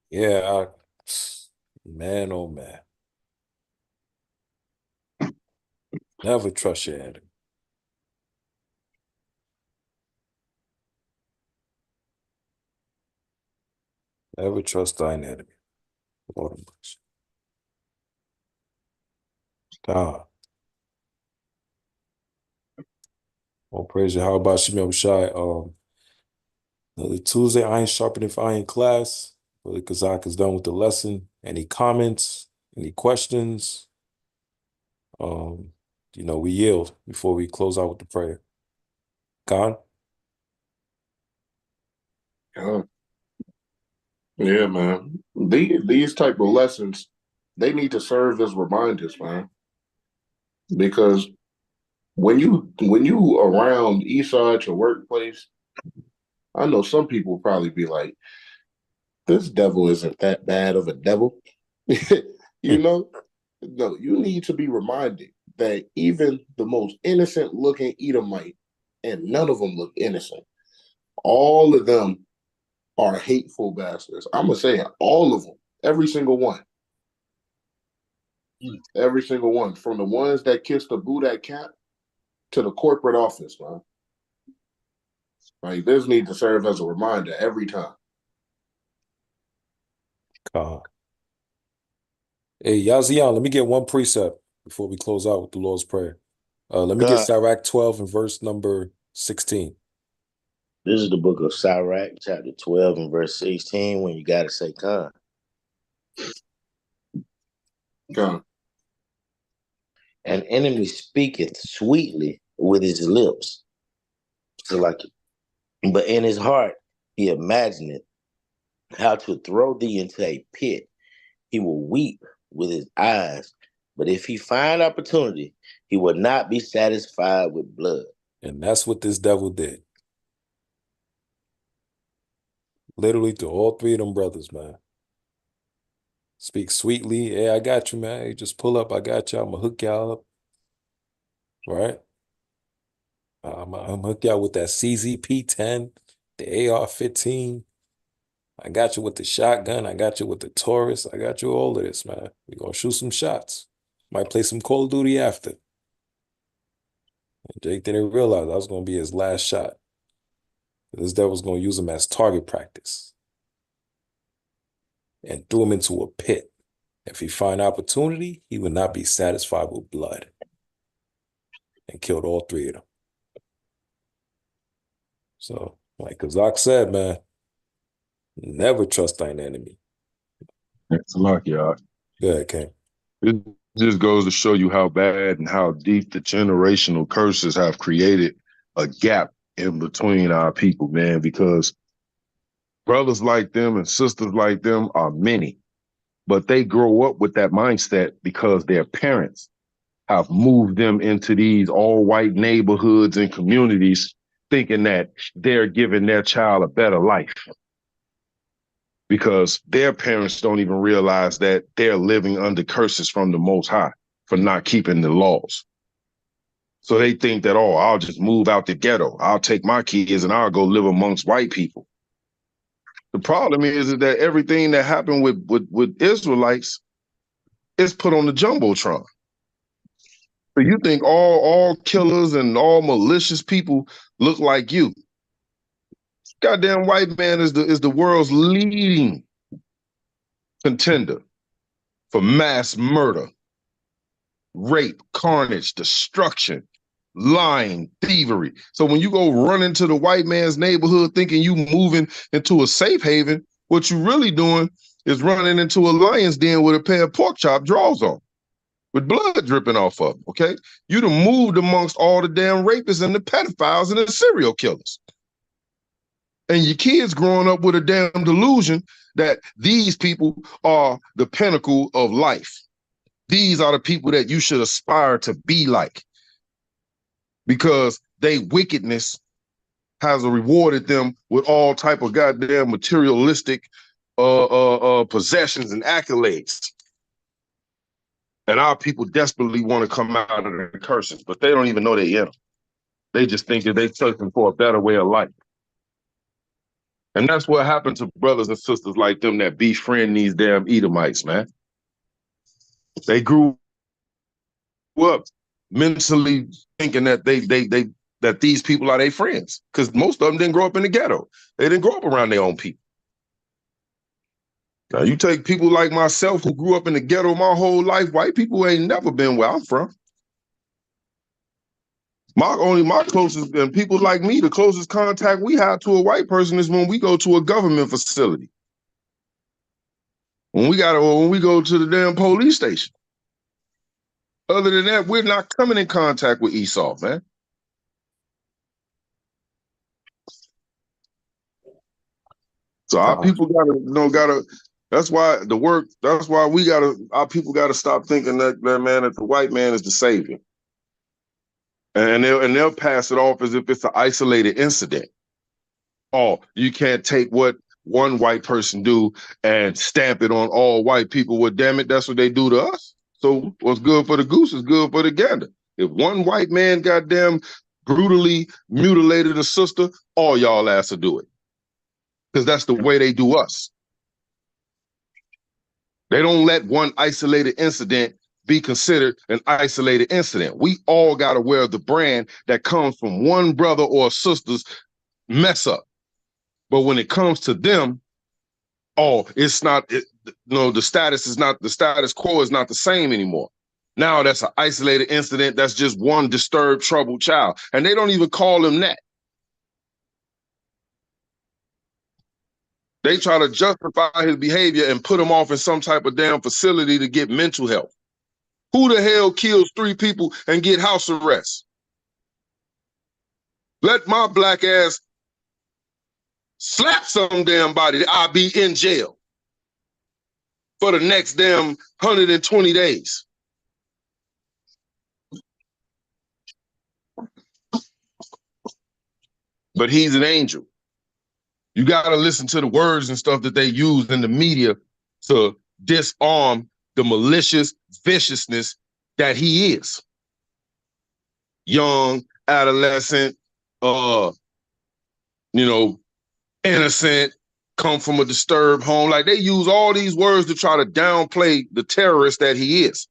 Yeah, man, oh man. Never trust your enemy. Never trust thine enemy. Lord of mercy. God. Well, praise you. How about Shemel Shai? The Tuesday Iron Sharpening Iron class. Brother Chaazaq is done with the lesson. Any comments? Any questions? We yield before we close out with the prayer. God? Yeah, man. These type of lessons, they need to serve as reminders, man. Because when you around Esau at your workplace, I know some people will probably be like, "This devil isn't that bad of a devil." You know? No, you need to be reminded that even the most innocent looking Edomite, and none of them look innocent, all of them are hateful bastards. I'm going to say it, all of them, every single one. Every single one, from the ones that kissed the boot at Cap to the corporate office, man. Like, this need to serve as a reminder every time. God. Hey, Yazian, let me get one precept before we close out with the Lord's Prayer. Let me get Sirach 12 and verse number 16. This is the book of Sirach, chapter 12 and verse 16, when you got to say, "Con." Con. "An enemy speaketh sweetly with his lips. So like, but in his heart, he imagined how to throw thee into a pit. He will weep with his eyes, but if he find opportunity, he will not be satisfied with blood. And that's what this devil did. Literally to all three of them brothers, man. Speak sweetly. Hey, I got you, man. Hey, just pull up. I got you. I'm going to hook y'all up. Right? I'm going to hook y'all with that CZP-10, the AR-15. I got you with the shotgun. I got you with the Taurus. I got you all of this, man. We're going to shoot some shots. Might play some Call of Duty after. And Jake didn't realize that was going to be his last shot. This devil's going to use him as target practice and threw him into a pit. If he find opportunity, he would not be satisfied with blood, and killed all three of them. So, like Chaazaq said, man, never trust thine enemy. Thanks a lot, y'all. Go ahead, King. It just goes to show you how bad and how deep the generational curses have created a gap in between our people, man, because brothers like them and sisters like them are many, but they grow up with that mindset because their parents have moved them into these all-white neighborhoods and communities thinking that they're giving their child a better life, because their parents don't even realize that they're living under curses from the Most High for not keeping the laws. So they think that, oh, I'll just move out the ghetto. I'll take my kids and I'll go live amongst white people. The problem is that everything that happened with Israelites is put on the Jumbotron. So you think all killers and all malicious people look like you. Goddamn white man is the world's leading contender for mass murder, rape, carnage, destruction, lying, thievery. So when you go run into the white man's neighborhood thinking you moving into a safe haven, what you really doing is running into a lion's den with a pair of pork chop drawers on, with blood dripping off of them, okay? You done moved amongst all the damn rapists and the pedophiles and the serial killers. And your kids growing up with a damn delusion that these people are the pinnacle of life. These are the people that you should aspire to be like, because they wickedness has rewarded them with all type of goddamn materialistic possessions and accolades. And our people desperately want to come out of the curses, but they don't even know they're in them. They just think that they're searching for a better way of life. And that's what happened to brothers and sisters like them that befriend these damn Edomites, man. They grew up mentally thinking that that these people are their friends, because most of them didn't grow up in the ghetto. They didn't grow up around their own people. Now, you take people like myself who grew up in the ghetto my whole life, white people ain't never been where I'm from. My closest, and people like me, the closest contact we have to a white person is when we go to a government facility. When we go to the damn police station. Other than that, we're not coming in contact with Esau, man. So our people gotta, that's why our people gotta stop thinking that the white man is the savior. And they'll pass it off as if it's an isolated incident. Oh, you can't take what one white person do and stamp it on all white people. Well, damn it, that's what they do to us. So what's good for the goose is good for the gander. If one white man goddamn brutally mutilated a sister, all y'all ass to do it. Because that's the way they do us. They don't let one isolated incident be considered an isolated incident. We all got to wear the brand that comes from one brother or sister's mess up. But when it comes to them, it's not, the status quo is not the same anymore. Now that's an isolated incident. That's just one disturbed, troubled child. And they don't even call him that. They try to justify his behavior and put him off in some type of damn facility to get mental health. Who the hell kills 3 people and get house arrest? Let my black ass slap some damn body. I'll be in jail for the next damn 120 days. But he's an angel. You got to listen to the words and stuff that they use in the media to disarm the malicious viciousness that he is. Young, adolescent, innocent, come from a disturbed home. Like, they use all these words to try to downplay the terrorist that he is.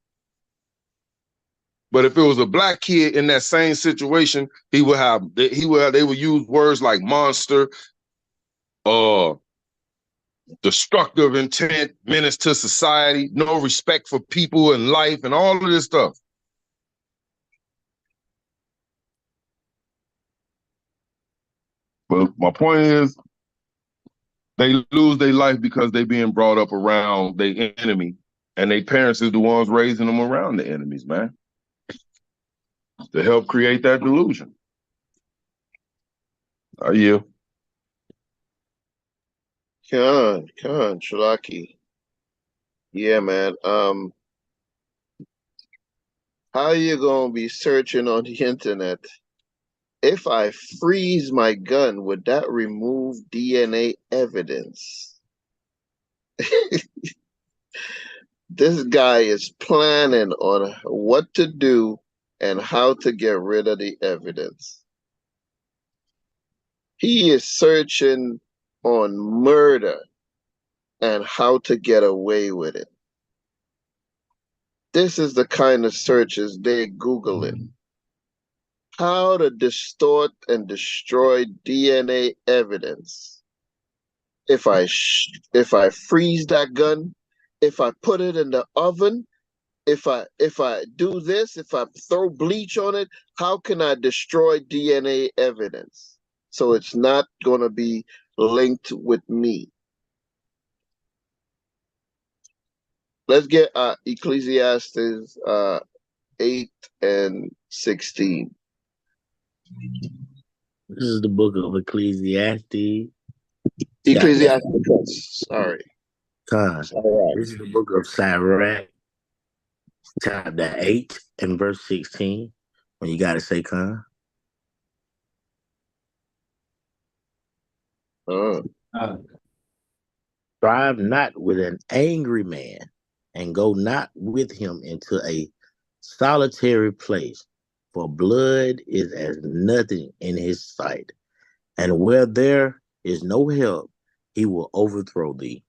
But if it was a black kid in that same situation, they would use words like monster, destructive intent, menace to society, no respect for people and life, and all of this stuff. But my point is, they lose their life because they being brought up around their enemy, and their parents is the ones raising them around the enemies, man, to help create that delusion. Are you? Khan, Shalaki. Yeah, man. How are you gonna be searching on the internet? If I freeze my gun, would that remove DNA evidence? This guy is planning on what to do and how to get rid of the evidence. He is searching on murder and how to get away with it. This is the kind of searches they're Googling. How to distort and destroy DNA evidence. If I freeze that gun, if I put it in the oven, if I do this, if I throw bleach on it, how can I destroy DNA evidence so it's not going to be linked with me? Let's get Ecclesiastes 8 and 16. This is the book of Ecclesiastes. Ecclesiastes, sorry. This is the book of Chaazaq, chapter 8 and verse 16. When you got to say, Khan. Strive not with an angry man, and go not with him into a solitary place, for blood is as nothing in his sight, and where there is no help, he will overthrow thee.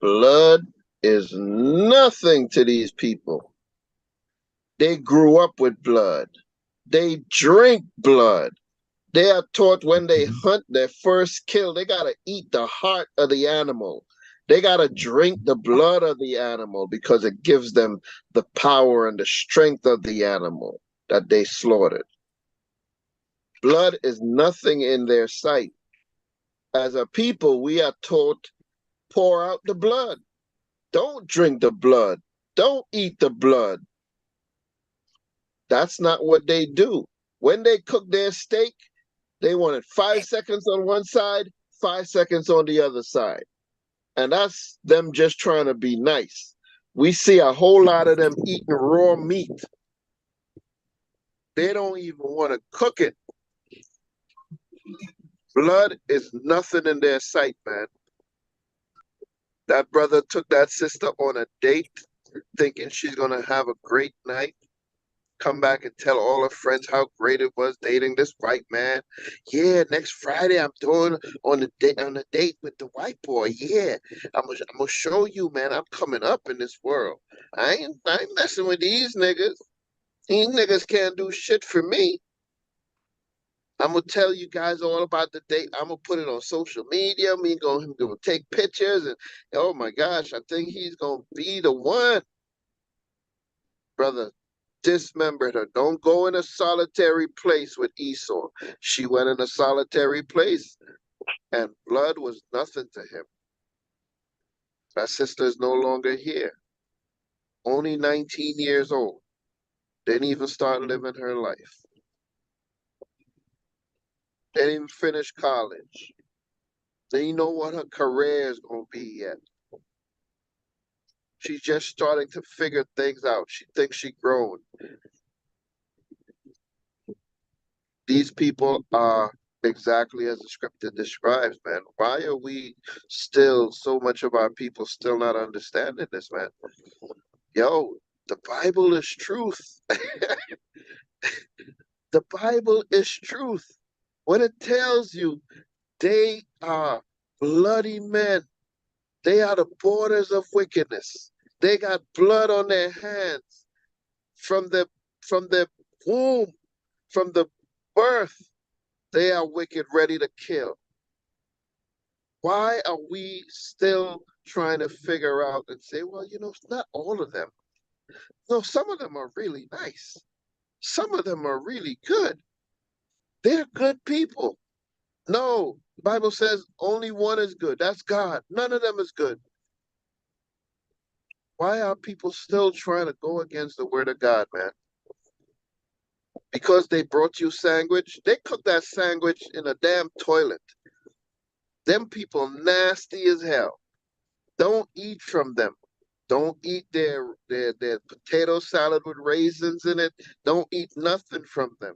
Blood is nothing to these people. They grew up with blood. They drink blood. They are taught when they hunt their first kill, they got to eat the heart of the animal. They got to drink the blood of the animal because it gives them the power and the strength of the animal that they slaughtered. Blood is nothing in their sight. As a people, we are taught, pour out the blood. Don't drink the blood. Don't eat the blood. That's not what they do. When they cook their steak, they want it 5 seconds on one side, 5 seconds on the other side. And that's them just trying to be nice. We see a whole lot of them eating raw meat. They don't even want to cook it. Blood is nothing in their sight, man. That brother took that sister on a date thinking she's going to have a great night. Come back and tell all her friends how great it was dating this white man. Yeah, next Friday I'm doing on a date with the white boy. Yeah, I'm gonna show you, man. I'm coming up in this world. I ain't messing with these niggas. These niggas can't do shit for me. I'm gonna tell you guys all about the date. I'm gonna put it on social media. Him gonna take pictures, and oh my gosh, I think he's gonna be the one. Brother, dismembered her. Don't go in a solitary place with Esau. She went in a solitary place, and blood was nothing to him. That sister is no longer here. Only 19 years old. Didn't even start living her life. They didn't even finish college. They didn't know what her career is going to be yet. She's just starting to figure things out. She thinks she's grown. These people are exactly as the scripture describes, man. Why are we still, so much of our people still not understanding this, man? Yo, the Bible is truth. The Bible is truth. What it tells you, they are bloody men. They are the borders of wickedness. They got blood on their hands from the womb, from the birth. They are wicked, ready to kill. Why are we still trying to figure out and say, well, not all of them. No, some of them are really nice. Some of them are really good. They're good people. No, the Bible says only one is good. That's God. None of them is good. Why are people still trying to go against the word of God, man? Because they brought you sandwich? They cooked that sandwich in a damn toilet. Them people nasty as hell. Don't eat from them. Don't eat their potato salad with raisins in it. Don't eat nothing from them.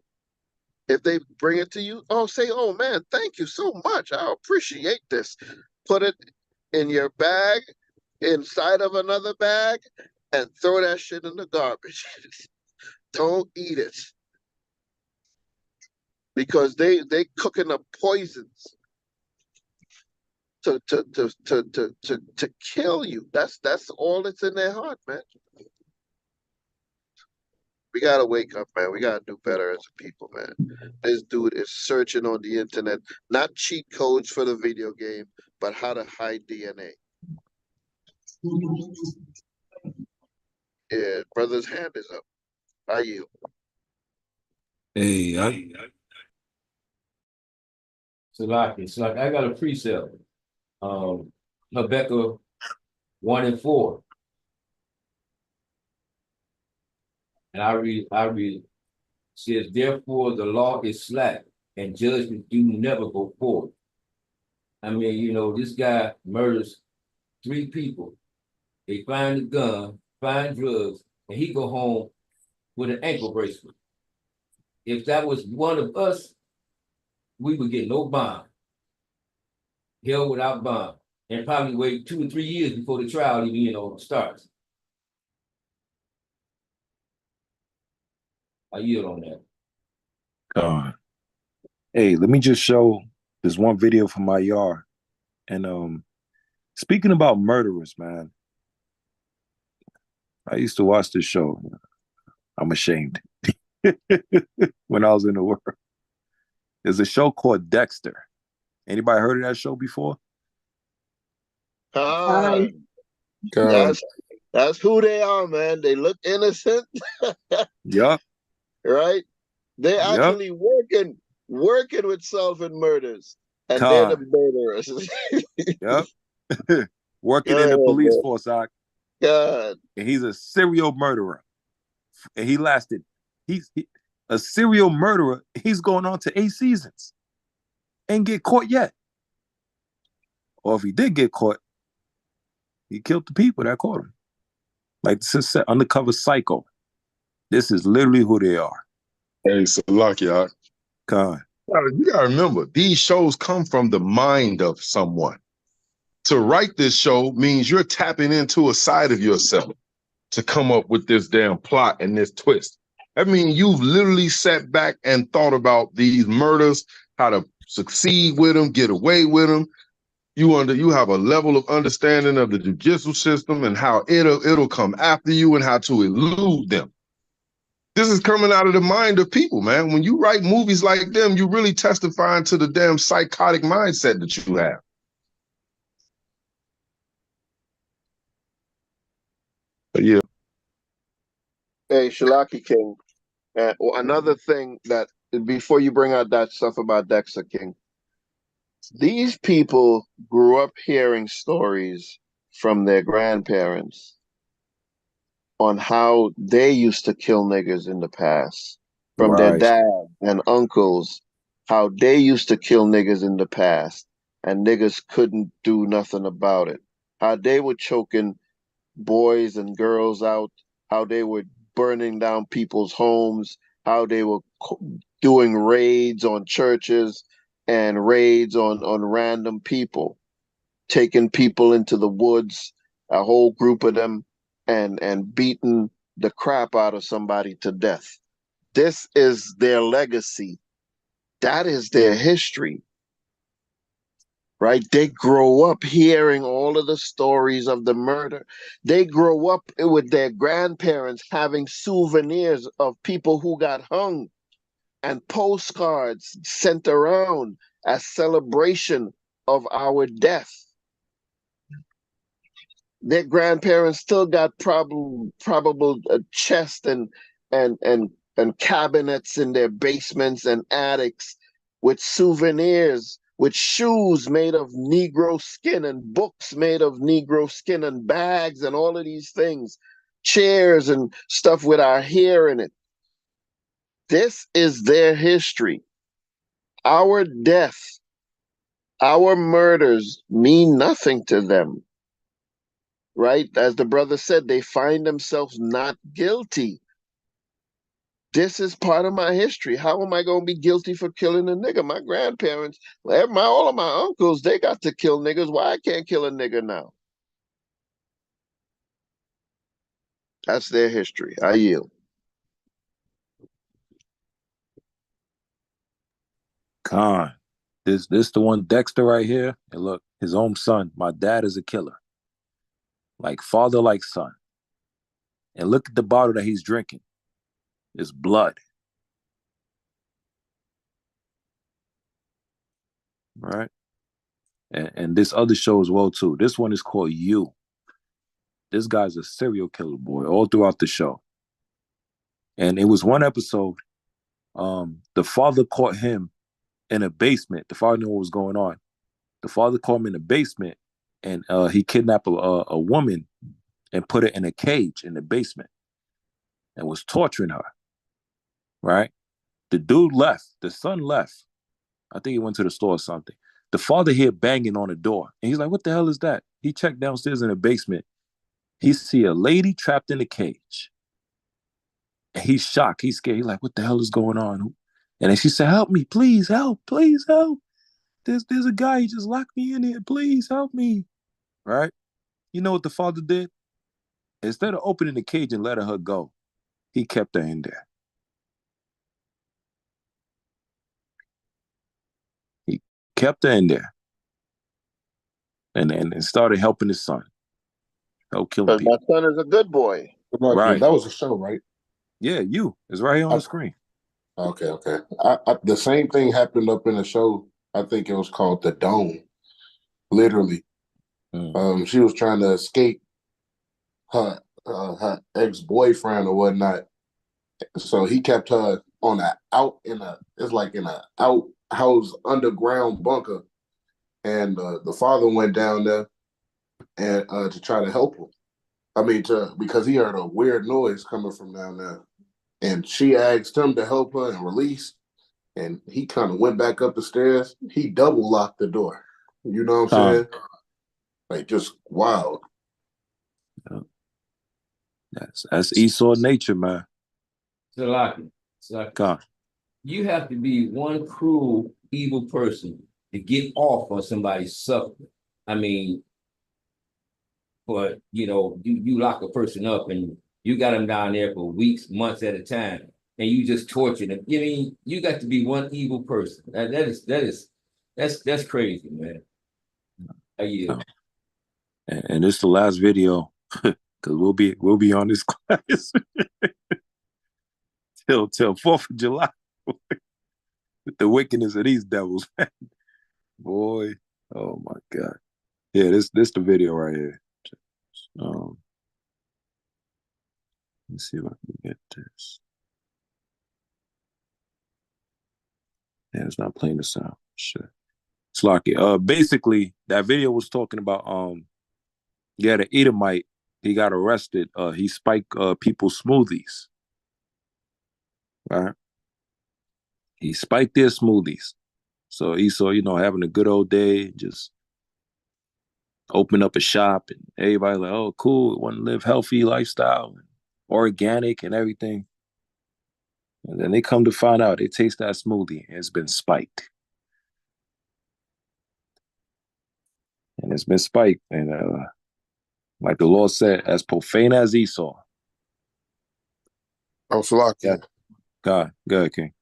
If they bring it to you, say, oh man, thank you so much. I appreciate this. Put it in your bag, inside of another bag, and throw that shit in the garbage. Don't eat it. Because they cooking up poisons to kill you. That's all that's in their heart, man. We gotta wake up, man. We gotta do better as a people, man. This dude is searching on the internet, not cheat codes for the video game, but how to hide DNA. Yeah, brother's hand is up. I yield. Hey, Salaki, I got a precept. Habakkuk 1:4. And I read, says, therefore the law is slack and judgment do never go forth. I mean, this guy murders 3 people. They find a gun, find drugs, and he go home with an ankle bracelet. If that was one of us, we would get no bond. Held without bond. And probably wait 2 or 3 years before the trial even, starts. I yield on that. Hey, let me just show this one video from my yard. And speaking about murderers, man, I used to watch this show. I'm ashamed. When I was in the world. There's a show called Dexter. Anybody heard of that show before? That's who they are, man. They look innocent. Yeah. Right? They're actually working with solving murders. And they're the murderers. Yep. Working in the police force, God. And he's a serial murderer. And he's a serial murderer. He's going on to 8 seasons. Ain't get caught yet. Or if he did get caught, he killed the people that caught him. Like this is undercover psycho. This is literally who they are. Hey, Salakia. You gotta remember, these shows come from the mind of someone. To write this show means you're tapping into a side of yourself to come up with this damn plot and this twist. I mean, you've literally sat back and thought about these murders, how to succeed with them, get away with them. You have a level of understanding of the judicial system and how it'll come after you and how to elude them. This is coming out of the mind of people, man. When you write movies like them, you really testifying to the damn psychotic mindset that you have. But yeah. Hey, Shalaki King. Another thing that, before you bring out that stuff about Dexter King, these people grew up hearing stories from their grandparents on how they used to kill niggas in the past, from their dad and uncles, how they used to kill niggas in the past and niggas couldn't do nothing about it. How they were choking boys and girls out, how they were burning down people's homes, how they were doing raids on churches and raids on random people, taking people into the woods, a whole group of them, and beating the crap out of somebody to death. This is their legacy. That is their history, right? They grow up hearing all of the stories of the murder. They grow up with their grandparents having souvenirs of people who got hung and postcards sent around as celebration of our death. Their grandparents still got probable chests and cabinets in their basements and attics with souvenirs, with shoes made of Negro skin and books made of Negro skin and bags and all of these things, chairs and stuff with our hair in it. This is their history. Our death, our murders mean nothing to them, right? As the brother said, they find themselves not guilty. This is part of my history. How am I going to be guilty for killing a nigga? My grandparents, all of my uncles, they got to kill niggas. Why I can't kill a nigga now? That's their history. I yield. Con. This the one Dexter right here. And look, his own son. My dad is a killer. Like father, like son. And look at the bottle that he's drinking. It's blood. Right? And this other show as well, too. This one is called You. This guy's a serial killer, boy, all throughout the show. And it was one episode, the father caught him in a basement. The father knew what was going on. The father caught him in the basement, and he kidnapped a woman and put her in a cage in the basement and was torturing her, right? The dude left. The son left. I think he went to the store or something. The father heard banging on the door, and he's like, what the hell is that? He checked downstairs in the basement. He see a lady trapped in a cage. And he's shocked. He's scared. He's like, what the hell is going on? And then she said, help me, please help. There's a guy, he just locked me in here. Please help me. Right? You know what the father did? Instead of opening the cage and letting her go, he kept her in there. He kept her in there. And started helping his son. Help killing people. My son is a good boy. Right. That was a show, right? Yeah, You. It's right here on the screen. Okay. The same thing happened up in the show. I think it was called The Dome. Literally. She was trying to escape her ex-boyfriend or whatnot. So he kept her on it's like in a outhouse underground bunker. And the father went down there and to try to help him. Because he heard a weird noise coming from down there. And she asked him to help her and release. And he kind of went back up the stairs. He double locked the door. You know what I'm saying? Like, just wild. That's Esau nature, man. Chaazaq, you have to be one cruel, evil person to get off on somebody's suffering. I mean, but you lock a person up and you got them down there for weeks, months at a time, and you just torture them. I mean, you got to be one evil person. That's crazy, man. And this is the last video because we'll be on this class till 4th of July with the wickedness of these devils, man. Boy, oh my God. Yeah, this the video right here. Let's see if I can get this. Yeah, it's not playing the sound. Shit. Slocky. Basically, that video was talking about the Edomite, he got arrested. He spiked people's smoothies. Right? He spiked their smoothies. So Esau, having a good old day, just open up a shop, and everybody like, oh, cool, want to live healthy lifestyle, and organic and everything. And then they come to find out, they taste that smoothie, and it's been spiked. And it's been spiked. And like the Lord said, as profane as Esau. Oh, Salaki. Yeah. Go ahead, King.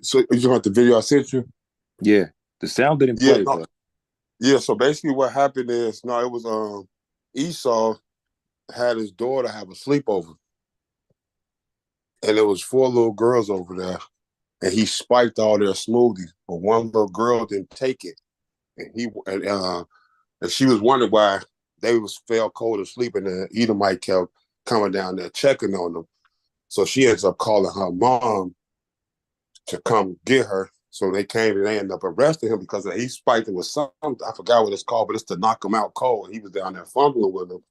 So you talking about the video I sent you? Yeah. The sound didn't play, but yeah, so basically what happened is, it was Esau had his daughter have a sleepover. And there was 4 little girls over there. And he spiked all their smoothies, but one little girl didn't take it. And she was wondering why they fell cold asleep, and the Edomite kept coming down there checking on them. So she ends up calling her mom to come get her. So they came and they ended up arresting him because he spiked it with something. I forgot what it's called, but it's to knock him out cold. And he was down there fumbling with them.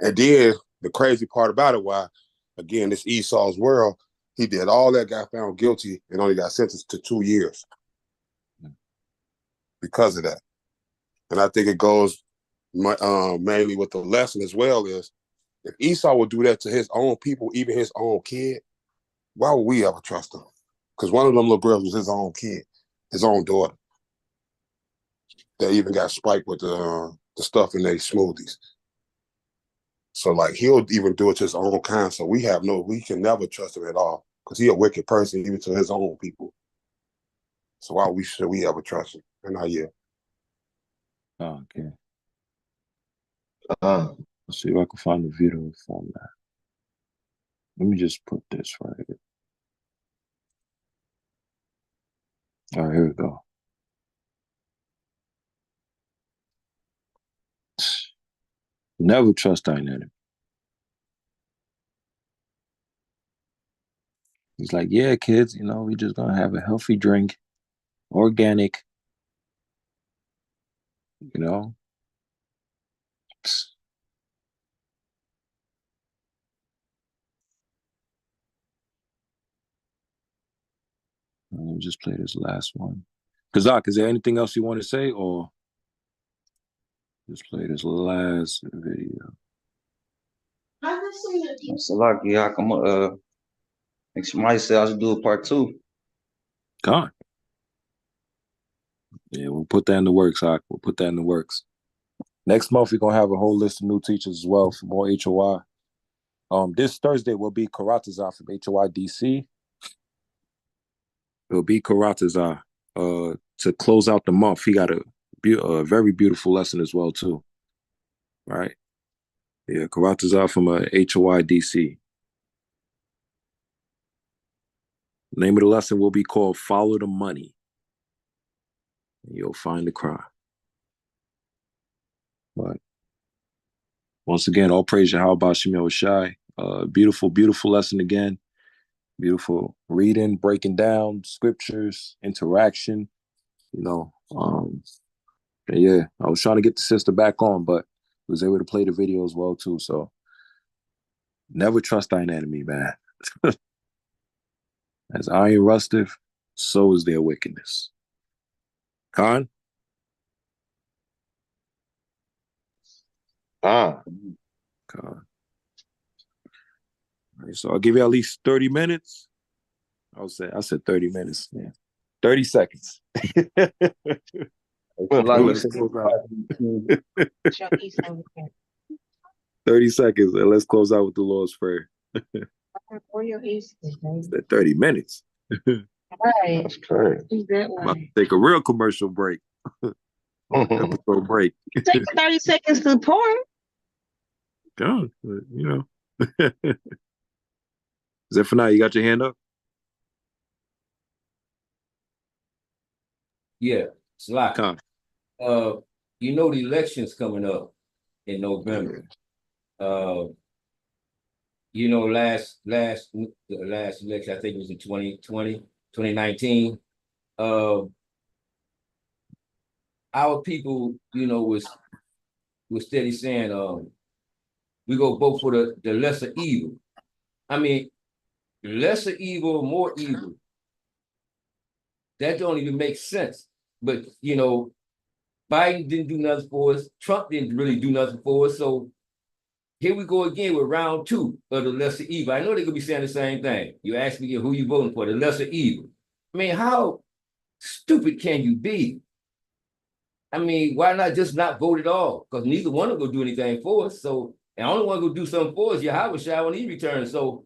And then the crazy part about it, why, again, this Esau's world, he did all that, got found guilty, and only got sentenced to 2 years because of that. And I think it goes mainly with the lesson as well is, if Esau would do that to his own people, even his own kid, why would we ever trust him? Because one of them little girls was his own kid, his own daughter. That even got spiked with the stuff in their smoothies. So like he'll even do it to his own kind. So we can never trust him at all. Because he's a wicked person, even to his own people. So why should we ever trust him? And I yeah. Oh, okay. Let's see if I can find the video from that. Let me just put this right here. All right, here we go. Never trust thine enemy. He's like, yeah, kids, we just gonna have a healthy drink, organic, Let me just play this last one. Chaazaq, is there anything else you want to say, or just play this last video? Salaki, I come make somebody say I should do a part 2. God. Yeah, we'll put that in the works, Hawk. We'll put that in the works. Next month, we're going to have a whole list of new teachers as well for more HOI. This Thursday will be Chaazaq from HOI DC. It'll be Chaazaq. To close out the month, he got a very beautiful lesson as well, too. Right? Yeah, Chaazaq from HOI DC. The name of the lesson will be called Follow the Money. And you'll find the cry. But once again, all praise Yahweh Bashim Shai. Beautiful, beautiful lesson again. Beautiful reading, breaking down scriptures, interaction. Yeah, I was trying to get the sister back on, but was able to play the video as well too. So never trust thine enemy, man. As iron rusteth, so is their wickedness. Khan? Khan. Right, so I'll give you at least 30 minutes. I said 30 minutes, man. 30 seconds. 30 seconds, and let's close out with the Lord's Prayer. 30 minutes. Right. That's crazy. About to take a real commercial break. Episode break. Take 30 seconds to pour. God, Zephaniah, you got your hand up? Yeah, it's like the election's coming up in November. The last election, I think it was in 2019. Our people, was steady saying, we go vote for the lesser evil. I mean, lesser evil, more evil. That don't even make sense. But, you know, Biden didn't do nothing for us. Trump didn't really do nothing for us. So here we go again with round 2 of the lesser evil. I know they're going to be saying the same thing. You ask me who you voting for, the lesser evil. I mean, how stupid can you be? I mean, why not just not vote at all? Because neither one of them will do anything for us. So, and the only one who do something for us, Yahweh Shai when he returns. So,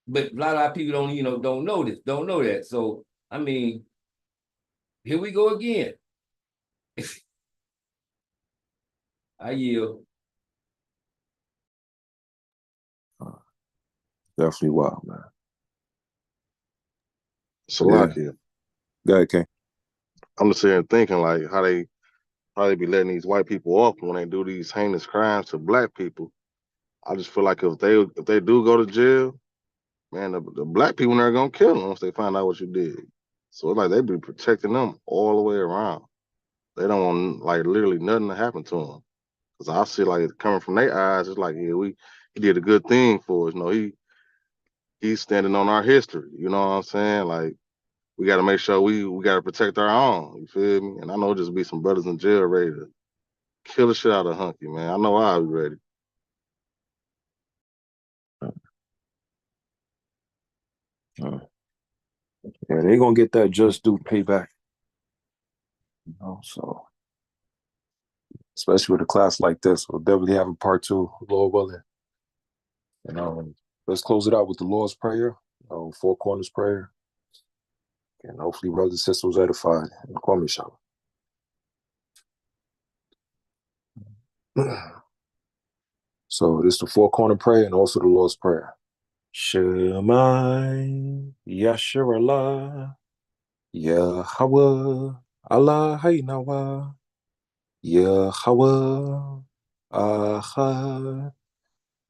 but a lot of people don't, you know, don't know that. So, I mean, here we go again. I yield. Definitely wild, man. Salakia. Go ahead, King. I'm just sitting thinking like how they be letting these white people off when they do these heinous crimes to black people. I just feel like if they do go to jail, man, the black people are gonna kill them once they find out what you did. So it's like they be protecting them all the way around. They don't want like literally nothing to happen to them. Cause I see like it coming from their eyes, it's like, yeah, he did a good thing for us. You know, he's standing on our history. You know what I'm saying? Like we got to make sure we got to protect our own. You feel me? And I know just be some brothers in jail ready to kill the shit out of Hunky, man. I know I'll be ready. Yeah, they gonna get that just due payback. You know, so especially with a class like this, we'll definitely have a part 2, Lord willing. You know, let's close it out with the Lord's Prayer, Four Corners Prayer, and hopefully brothers and sisters edified. And Kwame Shalom. So this is the Four Corner Prayer and also the Lord's Prayer. Shemai Yasharallah Yahweh Allah Haynawa Yahweh Ahad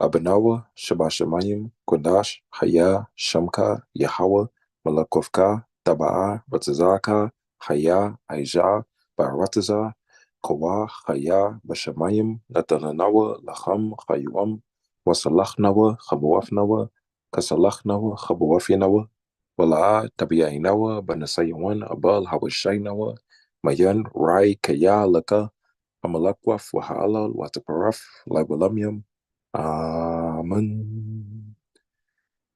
Abanawa Shabashamayim Kodash Haya Shamka Yahweh Malakovka Taba'a Ratazaka Haya Aija Barataza Kawa Haya Bashamayim Natananawa Lacham Hayuam Wasalachnawa Chabuafnawa Kasalachnawa Chabuafinawa Wala'a Tabiyainawa Banasayawan Abal Hawashainawa Mayan Rai Kaya Laka Amalakwaf Wahala Wataparaf Labalamium Amen.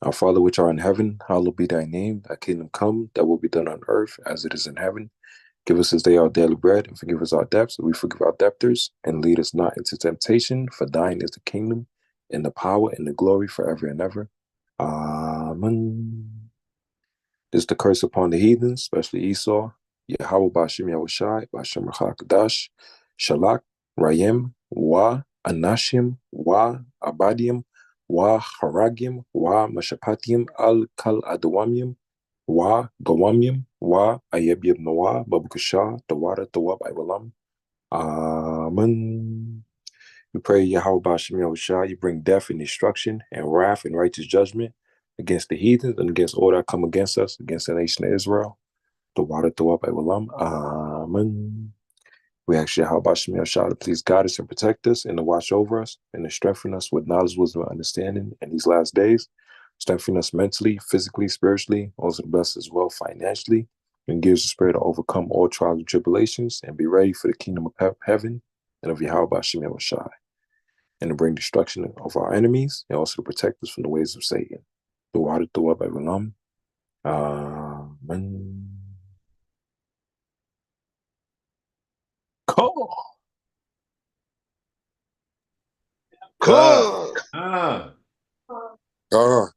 Our Father which art in heaven, hallowed be thy name. Thy kingdom come, thy will be done on earth as it is in heaven. Give us this day our daily bread, and forgive us our debts, as we forgive our debtors. And lead us not into temptation, for thine is the kingdom, and the power, and the glory forever and ever. Amen. This is the curse upon the heathens, especially Esau. Yahweh Bashim Yahushai, Bashim Kadash, Shalak, Rayim, Wa, Anashim, Wa, Abadim, Wa, Haragim, Wa, Mashapatim, Al Kal Adawamim, Wa, Gawamim, Wa, Ayeb Noah, Babukasha, Tawara, Tawab, Iwalam. Amen. We pray, Yahweh Bashim Yahushai, you bring death and destruction and wrath and righteous judgment against the heathens and against all that come against us, against the nation of Israel. Tawara, Tawab, Iwalam. Amen. We ask Yahweh Bashim Yahushai to please guide us and protect us and to watch over us and to strengthen us with knowledge, wisdom, and understanding in these last days. Strengthen us mentally, physically, spiritually, also bless us as well financially, and give us the spirit to overcome all trials and tribulations and be ready for the kingdom of heaven and of Yahweh Bashim Yahushai, and to bring destruction of our enemies and also to protect us from the ways of Satan. Tawara, Tawab, Iwalam. Amen. Cool. Cool. All right.